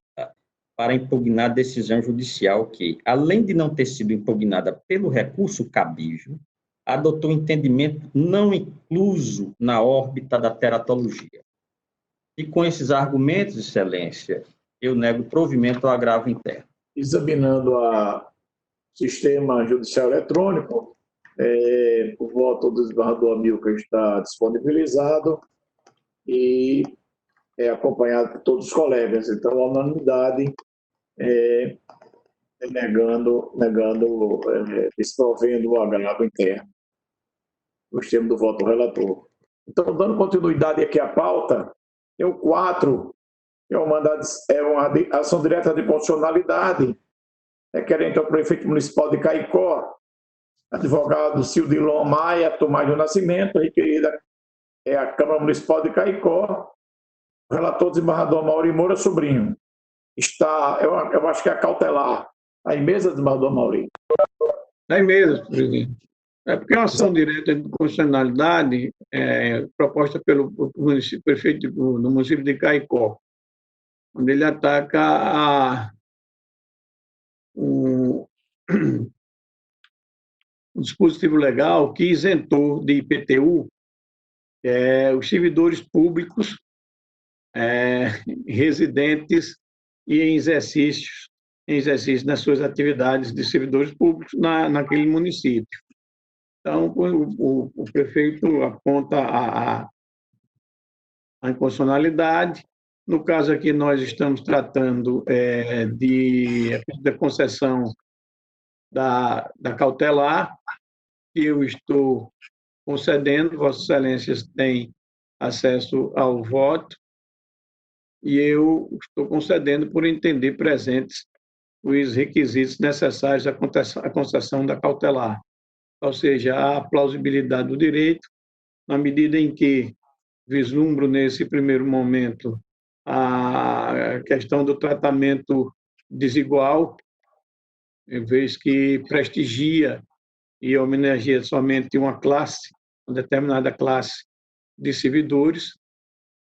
para impugnar a decisão judicial que, além de não ter sido impugnada pelo recurso cabível, adotou entendimento não incluso na órbita da teratologia. E com esses argumentos, Excelência, eu nego provimento ao agravo interno. Examinando o sistema judicial eletrônico, o voto do desembargador Amilcar está disponibilizado e é acompanhado por todos os colegas. Então, a unanimidade desprovendo o agravo interno, nos termos do voto do relator. Então, dando continuidade aqui à pauta, o 4 É uma ação direta de constitucionalidade, requerente ao prefeito municipal de Caicó, advogado Cildilon Maia Tomás do Nascimento, requerida é a Câmara Municipal de Caicó, o relator desembargador Mauri Moura Sobrinho. Eu acho que é a cautelar. A mesa, desembargador Mauri? Na mesa, presidente. É porque a ação direta de constitucionalidade proposta pelo prefeito do município de Caicó, onde ele ataca um dispositivo legal que isentou de IPTU os servidores públicos residentes e em exercício nas suas atividades de servidores públicos naquele município. Então, o prefeito aponta a inconstitucionalidade. No caso aqui, nós estamos tratando da concessão da cautelar, que eu estou concedendo, Vossas Excelências têm acesso ao voto, e eu estou concedendo por entender presentes os requisitos necessários à concessão da cautelar, ou seja, a plausibilidade do direito, na medida em que vislumbro nesse primeiro momento a questão do tratamento desigual, em vez que prestigia e homenageia somente uma determinada classe de servidores,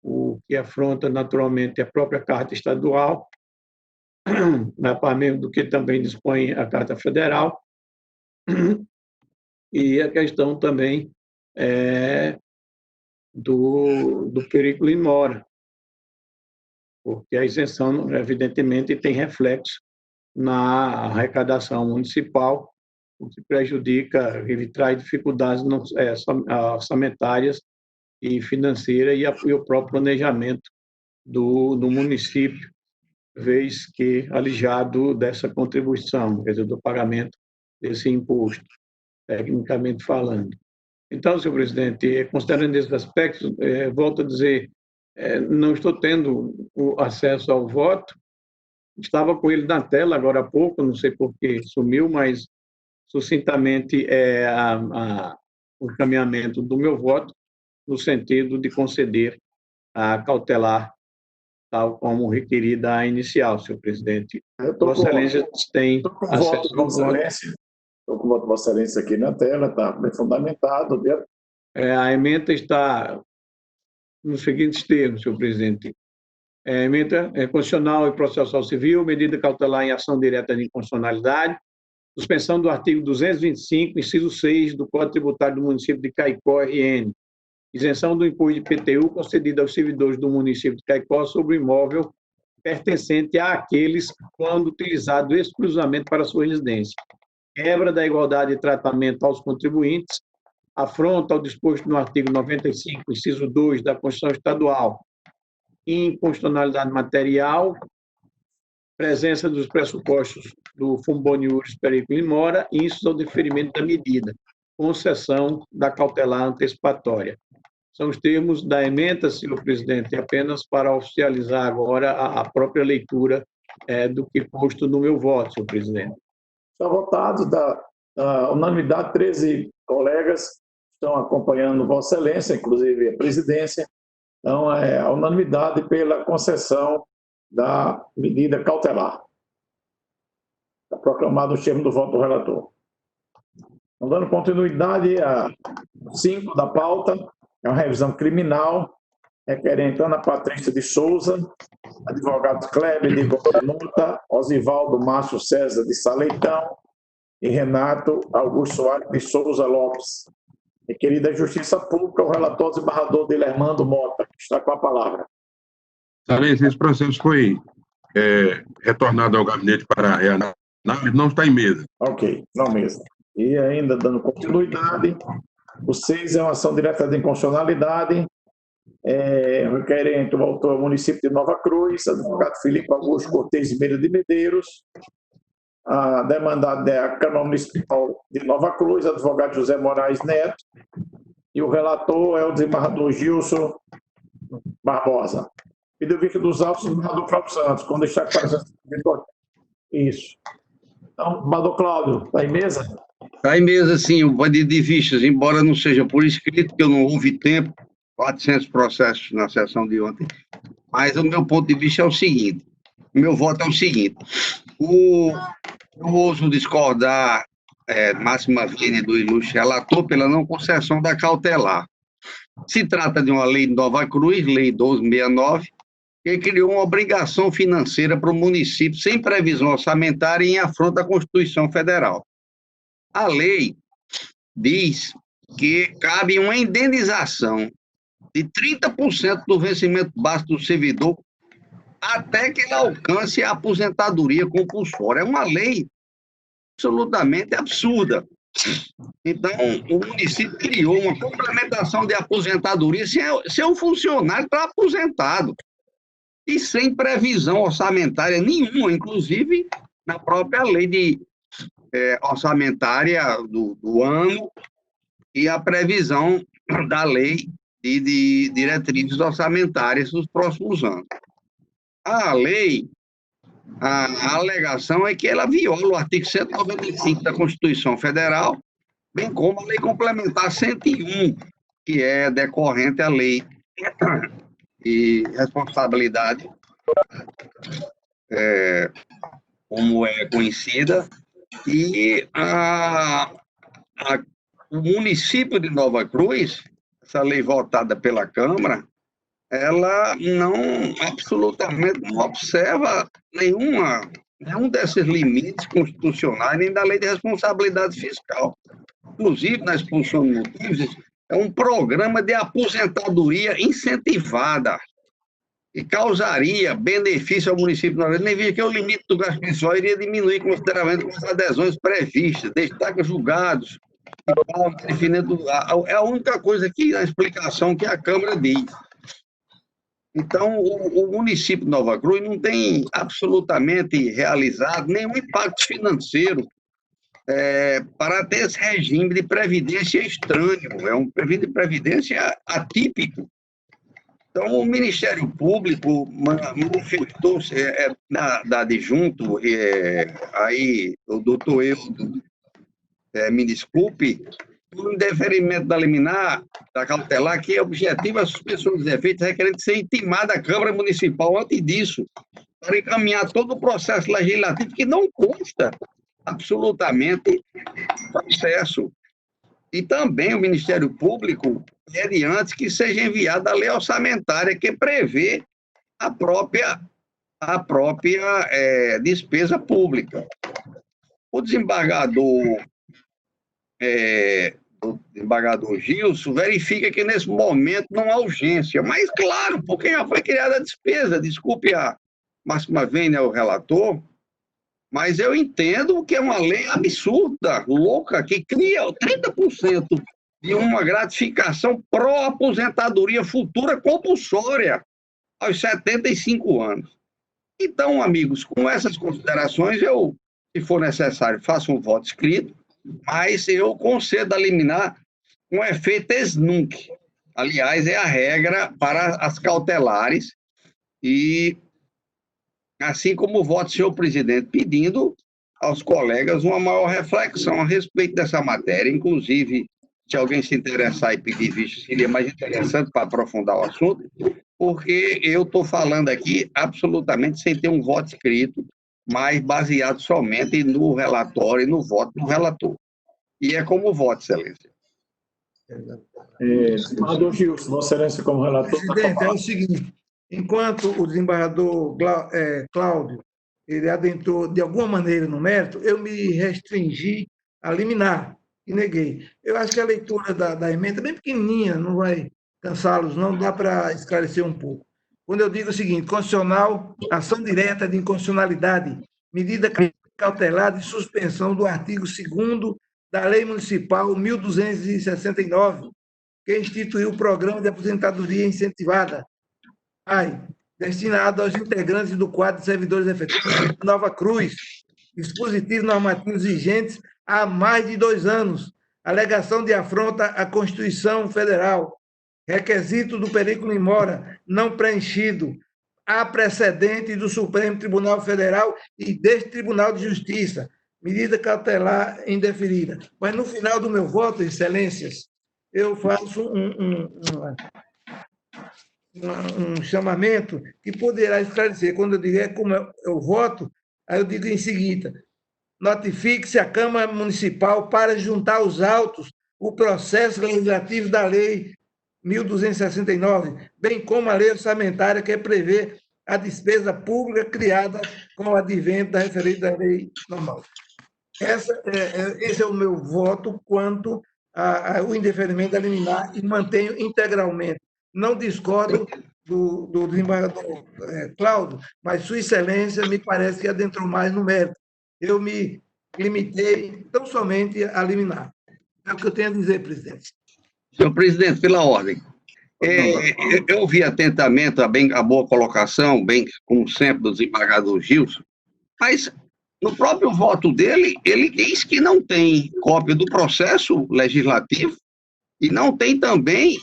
o que afronta naturalmente a própria Carta Estadual, para mesmo do que também dispõe a Carta Federal, e a questão também do perigo in mora, porque a isenção, evidentemente, tem reflexo na arrecadação municipal, o que prejudica, ele traz dificuldades orçamentárias e financeiras e o próprio planejamento do município, vez que alijado dessa contribuição, quer dizer, do pagamento desse imposto, tecnicamente falando. Então, senhor presidente, considerando esses aspectos, volto a dizer, não estou tendo o acesso ao voto, estava com ele na tela agora há pouco, não sei por que sumiu, mas sucintamente o encaminhamento do meu voto no sentido de conceder a cautelar, tal como requerida a inicial, senhor presidente. Vossa Excelência tem acesso ao voto. Estou com o voto de Vossa Excelência aqui na tela, está bem fundamentado. A ementa está nos seguintes termos, senhor presidente. Ementa constitucional e processual civil, medida cautelar em ação direta de inconstitucionalidade, suspensão do artigo 225, inciso 6 do Código Tributário do município de Caicó, RN, isenção do imposto de IPTU concedida aos servidores do município de Caicó sobre o imóvel pertencente àqueles quando utilizado exclusivamente para sua residência. Quebra da igualdade de tratamento aos contribuintes, afronta ao disposto no artigo 95, inciso 2 da Constituição Estadual, inconstitucionalidade material, presença dos pressupostos do Fumboniuris periculum in mora, inciso ao deferimento da medida, concessão da cautelar antecipatória. São os termos da ementa, senhor presidente, apenas para oficializar agora a própria leitura do que posto no meu voto, senhor presidente. Está votado da unanimidade, 13 colegas estão acompanhando Vossa Excelência, inclusive a presidência. Então, a unanimidade pela concessão da medida cautelar. Está proclamado o termo do voto do relator. Então, dando continuidade a 5 da pauta, é uma revisão criminal, requerente Ana Patrícia de Souza, advogados Kleber de Gotanuta, Osivaldo Márcio César de Saleitão e Renato Augusto Soares de Souza Lopes. Requerida Justiça Pública, o relator desembargador Dilermando Mota, que está com a palavra. Excelência, esse processo foi retornado ao gabinete para reanálise, não está em mesa. Ok, não mesmo. E ainda dando continuidade, o 6 é uma ação direta de inconstitucionalidade, requerente o autor município de Nova Cruz, advogado Felipe Augusto Cortez de Meira de Medeiros, a demandada é a Câmara Municipal de Nova Cruz, advogado José Moraes Neto, e o relator é o desembargador Gilson Barbosa. Pediu vista dos autos do desembargador Flávio Santos, com destaque para isso. Então, desembargador Cláudio, está em mesa? Está em mesa, sim, o pedido de vistas, embora não seja por escrito, porque eu não houve tempo, 400 processos na sessão de ontem, mas o meu ponto de vista é o seguinte, o meu voto é o seguinte, eu ouso discordar, Máxima Vênia, do ilustre relator, pela não concessão da cautelar. Se trata de uma lei de Nova Cruz, Lei 1269, que criou uma obrigação financeira para o município sem previsão orçamentária e em afronta à Constituição Federal. A lei diz que cabe uma indenização de 30% do vencimento básico do servidor até que ele alcance a aposentadoria compulsória. É uma lei absolutamente absurda. Então, o município criou uma complementação de aposentadoria se o funcionário está aposentado e sem previsão orçamentária nenhuma, inclusive na própria lei orçamentária do ano e a previsão da lei de diretrizes orçamentárias dos próximos anos. A lei, a alegação é que ela viola o artigo 195 da Constituição Federal, bem como a lei complementar 101, que é decorrente à lei e responsabilidade, como é conhecida, e o município de Nova Cruz, essa lei votada pela Câmara, ela absolutamente não observa nenhum desses limites constitucionais, nem da lei de responsabilidade fiscal. Inclusive, na exposição de motivos, é um programa de aposentadoria incentivada, que causaria benefício ao município de Nova Cruz, nem veja que o limite do gasto pessoal iria diminuir consideravelmente com as adesões previstas, destaca julgados, é a única coisa que a explicação que a Câmara diz. Então, o município de Nova Cruz não tem absolutamente realizado nenhum impacto financeiro para ter esse regime de previdência estranho, é um regime de previdência atípico. Então, o Ministério Público manifestou-se, da adjunto, aí o doutor Eudo, me desculpe, o indeferimento da liminar, da cautelar, que objetiva a suspensão dos efeitos requerendo ser intimada a Câmara Municipal antes disso, para encaminhar todo o processo legislativo que não consta absolutamente processo. E também o Ministério Público pede antes que seja enviada a lei orçamentária que prevê a própria despesa pública. O desembargador Gilson verifica que nesse momento não há urgência, mas claro, porque já foi criada a despesa, desculpe a Máxima Vênia, o relator, mas eu entendo que é uma lei absurda, louca, que cria 30% de uma gratificação pró-aposentadoria futura compulsória aos 75 anos. Então, amigos, com essas considerações, eu, se for necessário, faço um voto escrito, mas eu concedo a liminar com efeito ex nunc. Aliás, é a regra para as cautelares e assim como o voto, senhor presidente, pedindo aos colegas uma maior reflexão a respeito dessa matéria, inclusive, se alguém se interessar e pedir vista, seria mais interessante para aprofundar o assunto, porque eu estou falando aqui absolutamente sem ter um voto escrito, mas baseado somente no relatório e no voto do relator. E é como voto, excelência. Desembargador Gilson, Vossa Excelência, como relator. Presidente, é o seguinte, enquanto o desembargador Cláudio ele adentrou de alguma maneira no mérito, eu me restringi a liminar e neguei. Eu acho que a leitura da emenda é bem pequenininha, não vai cansá-los, não dá para esclarecer um pouco. Quando eu digo o seguinte, constitucional, ação direta de inconstitucionalidade, medida cautelar de suspensão do artigo 2º da Lei Municipal 1269, que instituiu o Programa de Aposentadoria Incentivada, destinado aos integrantes do quadro de servidores efetivos de Nova Cruz, dispositivos normativos vigentes há mais de 2 anos, alegação de afronta à Constituição Federal, requisito do perículo in mora não preenchido, há precedente do Supremo Tribunal Federal e deste Tribunal de Justiça, medida cautelar indeferida. Mas, no final do meu voto, excelências, eu faço um chamamento que poderá esclarecer. Quando eu digo como eu voto, aí eu digo em seguida: notifique-se à Câmara Municipal para juntar aos autos o processo legislativo da Lei 1.269, bem como a lei orçamentária que prevê a despesa pública criada com o advento da referida lei normal. Esse é o meu voto quanto ao indeferimento da liminar e mantenho integralmente. Não discordo do desembargador Cláudio, mas Sua Excelência me parece que adentrou mais no mérito. Eu me limitei tão somente a liminar. É o que eu tenho a dizer, presidente. Senhor presidente, pela ordem. Eu ouvi atentamente a boa colocação, bem como sempre, do desembargador Gilson, mas no próprio voto dele, ele diz que não tem cópia do processo legislativo e não tem também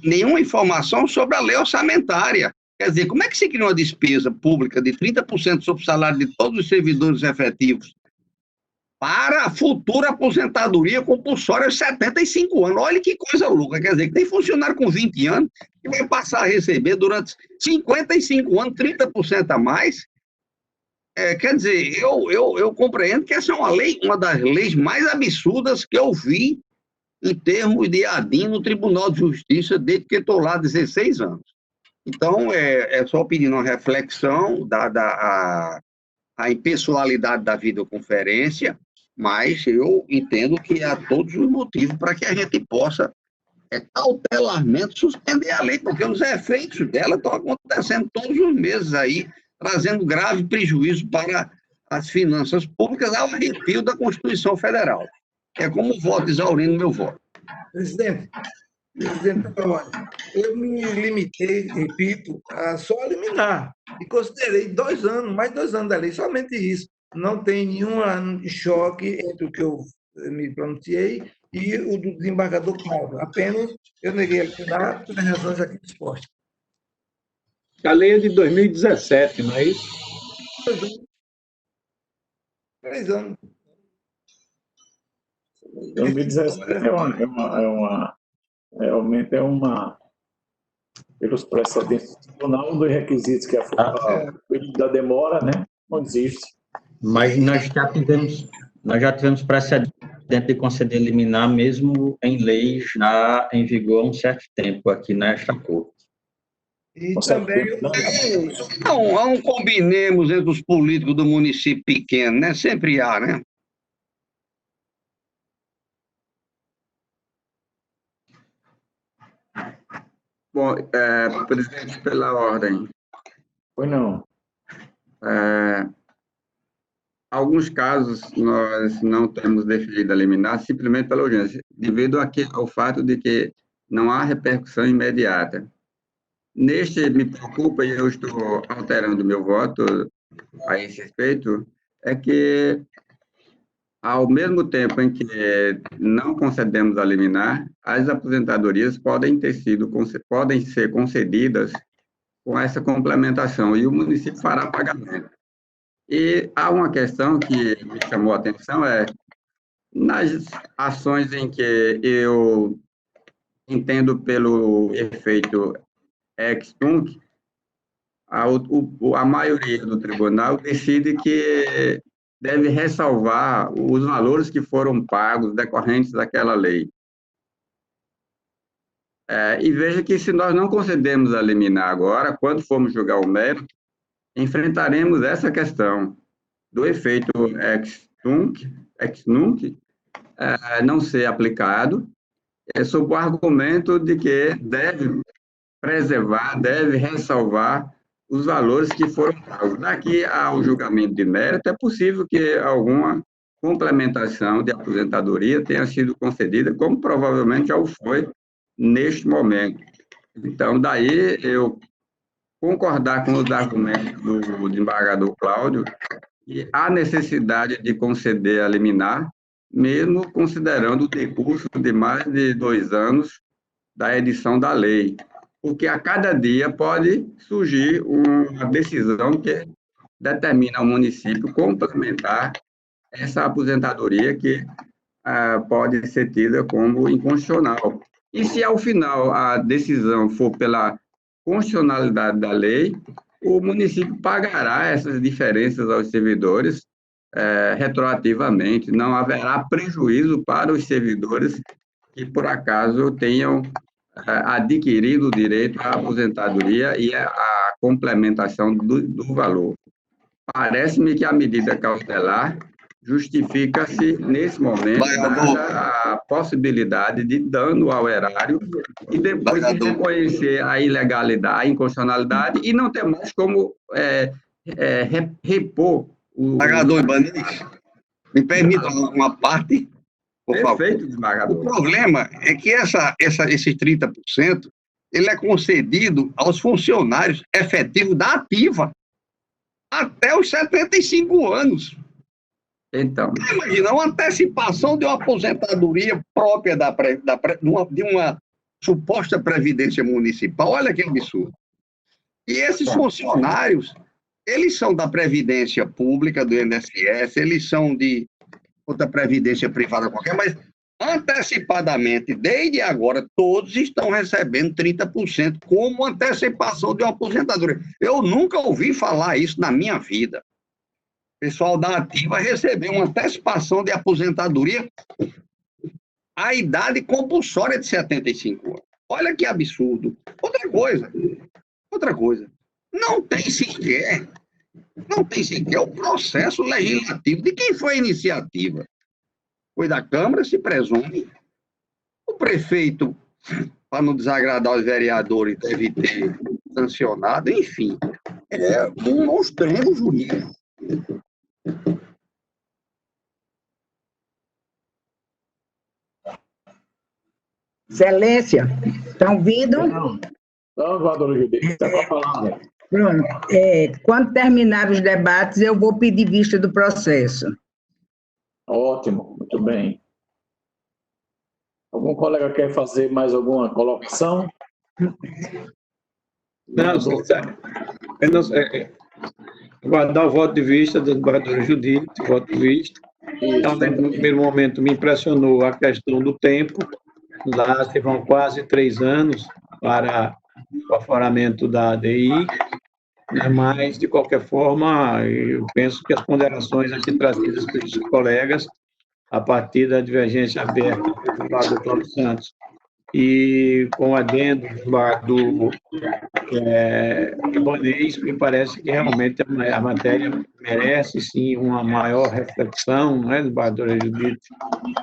nenhuma informação sobre a lei orçamentária. Quer dizer, como é que se cria uma despesa pública de 30% sobre o salário de todos os servidores efetivos para a futura aposentadoria compulsória aos 75 anos? Olha que coisa louca. Quer dizer, que tem funcionário com 20 anos que vai passar a receber durante 55 anos 30% a mais. Quer dizer, eu compreendo que essa é uma das leis mais absurdas que eu vi em termos de ADIM no Tribunal de Justiça desde que estou lá há 16 anos. Então, é só pedindo uma reflexão da impessoalidade da videoconferência, mas eu entendo que há todos os motivos para que a gente possa cautelarmente suspender a lei, porque os efeitos dela estão acontecendo todos os meses aí, trazendo grave prejuízo para as finanças públicas ao arrepio da Constituição Federal. É como voto, exaurindo meu voto. Presidente, olha, eu me limitei, repito, a só eliminar. E considerei 2 anos, mais 2 anos da lei, somente isso. Não tem nenhum choque entre o que eu me pronunciei e o do desembargador Cláudio. Apenas eu neguei a eliminar pelas razões aqui dispostas. A lei é de 2017, não é isso? 3 anos. 2017 realmente pelos precedentes do tribunal, um dos requisitos que o período da demora, né? Não existe. Mas nós já tivemos precedente de conceder liminar, mesmo em leis já em vigor há um certo tempo aqui nesta Corte. E também não combinemos entre os políticos do município pequeno, né? Sempre há, né? Bom, presidente, pela ordem. Pois não. Alguns casos nós não temos definido a liminar simplesmente pela urgência, devido ao fato de que não há repercussão imediata. Neste, me preocupa, e eu estou alterando meu voto a esse respeito, é que, ao mesmo tempo em que não concedemos a liminar, as aposentadorias podem ser concedidas com essa complementação, e o município fará pagamento. E há uma questão que me chamou a atenção, nas ações em que eu entendo pelo efeito ex-tunc, a maioria do tribunal decide que deve ressalvar os valores que foram pagos decorrentes daquela lei. E veja que se nós não concedemos a liminar agora, quando formos julgar o mérito, enfrentaremos essa questão do efeito ex-nunc não ser aplicado, sob o argumento de que deve preservar, deve ressalvar os valores que foram pagos. Daqui ao julgamento de mérito, é possível que alguma complementação de aposentadoria tenha sido concedida, como provavelmente já o foi neste momento. Então, daí eu concordar com os argumentos do desembargador Cláudio e a necessidade de conceder a liminar, mesmo considerando o decurso de mais de 2 anos da edição da lei. porque a cada dia pode surgir uma decisão que determina ao município complementar essa aposentadoria que pode ser tida como inconstitucional. E se, ao final, a decisão for pela constitucionalidade da lei, o município pagará essas diferenças aos servidores retroativamente. Não haverá prejuízo para os servidores que, por acaso, tenham adquirido o direito à aposentadoria e à complementação do valor. Parece-me que a medida cautelar justifica-se, nesse momento, dada a possibilidade de dano ao erário e depois de reconhecer a ilegalidade, a inconstitucionalidade e não ter mais como repor o... Desembargador Ibanez, me permita uma parte, por favor. Perfeito, desembargador. O problema é que esses 30%, ele é concedido aos funcionários efetivos da ativa até os 75 anos. Então, imagina, uma antecipação de uma aposentadoria própria de uma suposta previdência municipal. Olha que absurdo. E esses funcionários, eles são da previdência pública, do INSS, eles são de outra previdência privada qualquer, mas antecipadamente, desde agora, todos estão recebendo 30% como antecipação de uma aposentadoria. Eu nunca ouvi falar isso na minha vida. O pessoal da ativa recebeu uma antecipação de aposentadoria à idade compulsória de 75 anos. Olha que absurdo. Outra coisa, não tem sequer o processo legislativo. De quem foi a iniciativa? Foi da Câmara, se presume. O prefeito, para não desagradar os vereadores, deve ter sancionado, enfim. É um monstrengo jurídico. Excelência, estão ouvindo? Não, vereadora Judite, está com a palavra. Pronto. Quando terminar os debates, eu vou pedir vista do processo. Ótimo, muito bem. Algum colega quer fazer mais alguma colocação? Não, guardar o voto de vista da desembargadora Judite, voto de vista. Também, no primeiro momento, me impressionou a questão do tempo. Lá se vão quase 3 anos para o aforamento da ADI, né? Mas, de qualquer forma, eu penso que as ponderações aqui trazidas pelos colegas, a partir da divergência aberta do lado do Cláudio Santos e com o adendo do Ibanez, me parece que realmente a matéria merece, sim, uma maior reflexão, não é, desembargadora Judite,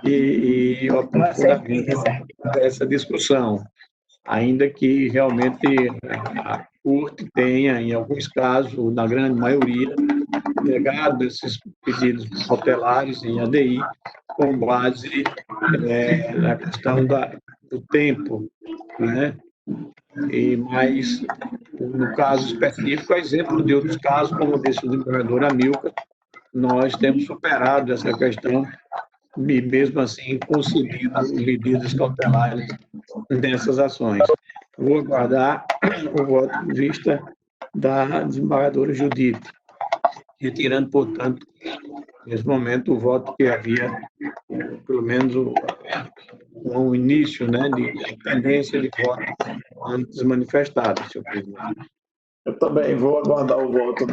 e o aprofundamento dessa discussão, ainda que realmente a Corte tenha, em alguns casos, na grande maioria, negado esses pedidos cautelares em ADI com base na questão do tempo, né? Mas, no caso específico, a exemplo de outros casos, como desse do governador Amilcar, nós temos superado essa questão e, mesmo assim, concedido medidas cautelares nessas ações. Vou aguardar o voto de vista da desembargadora Judite, retirando, portanto, nesse momento, o voto que havia, pelo menos, um início, né, de tendência de voto antes manifestado, senhor presidente. Eu também vou aguardar o voto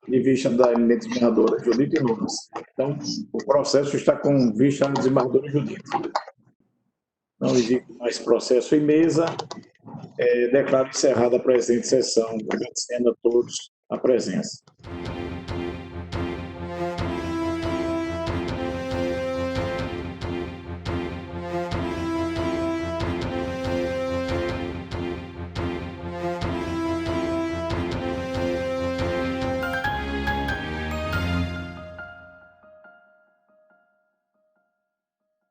de vista da eminente desembargadora Judite Nunes. Então, o processo está com vista à desembargadora Judite. Não existe mais processo em mesa. Declaro encerrada a presente sessão, agradecendo a todos a presença.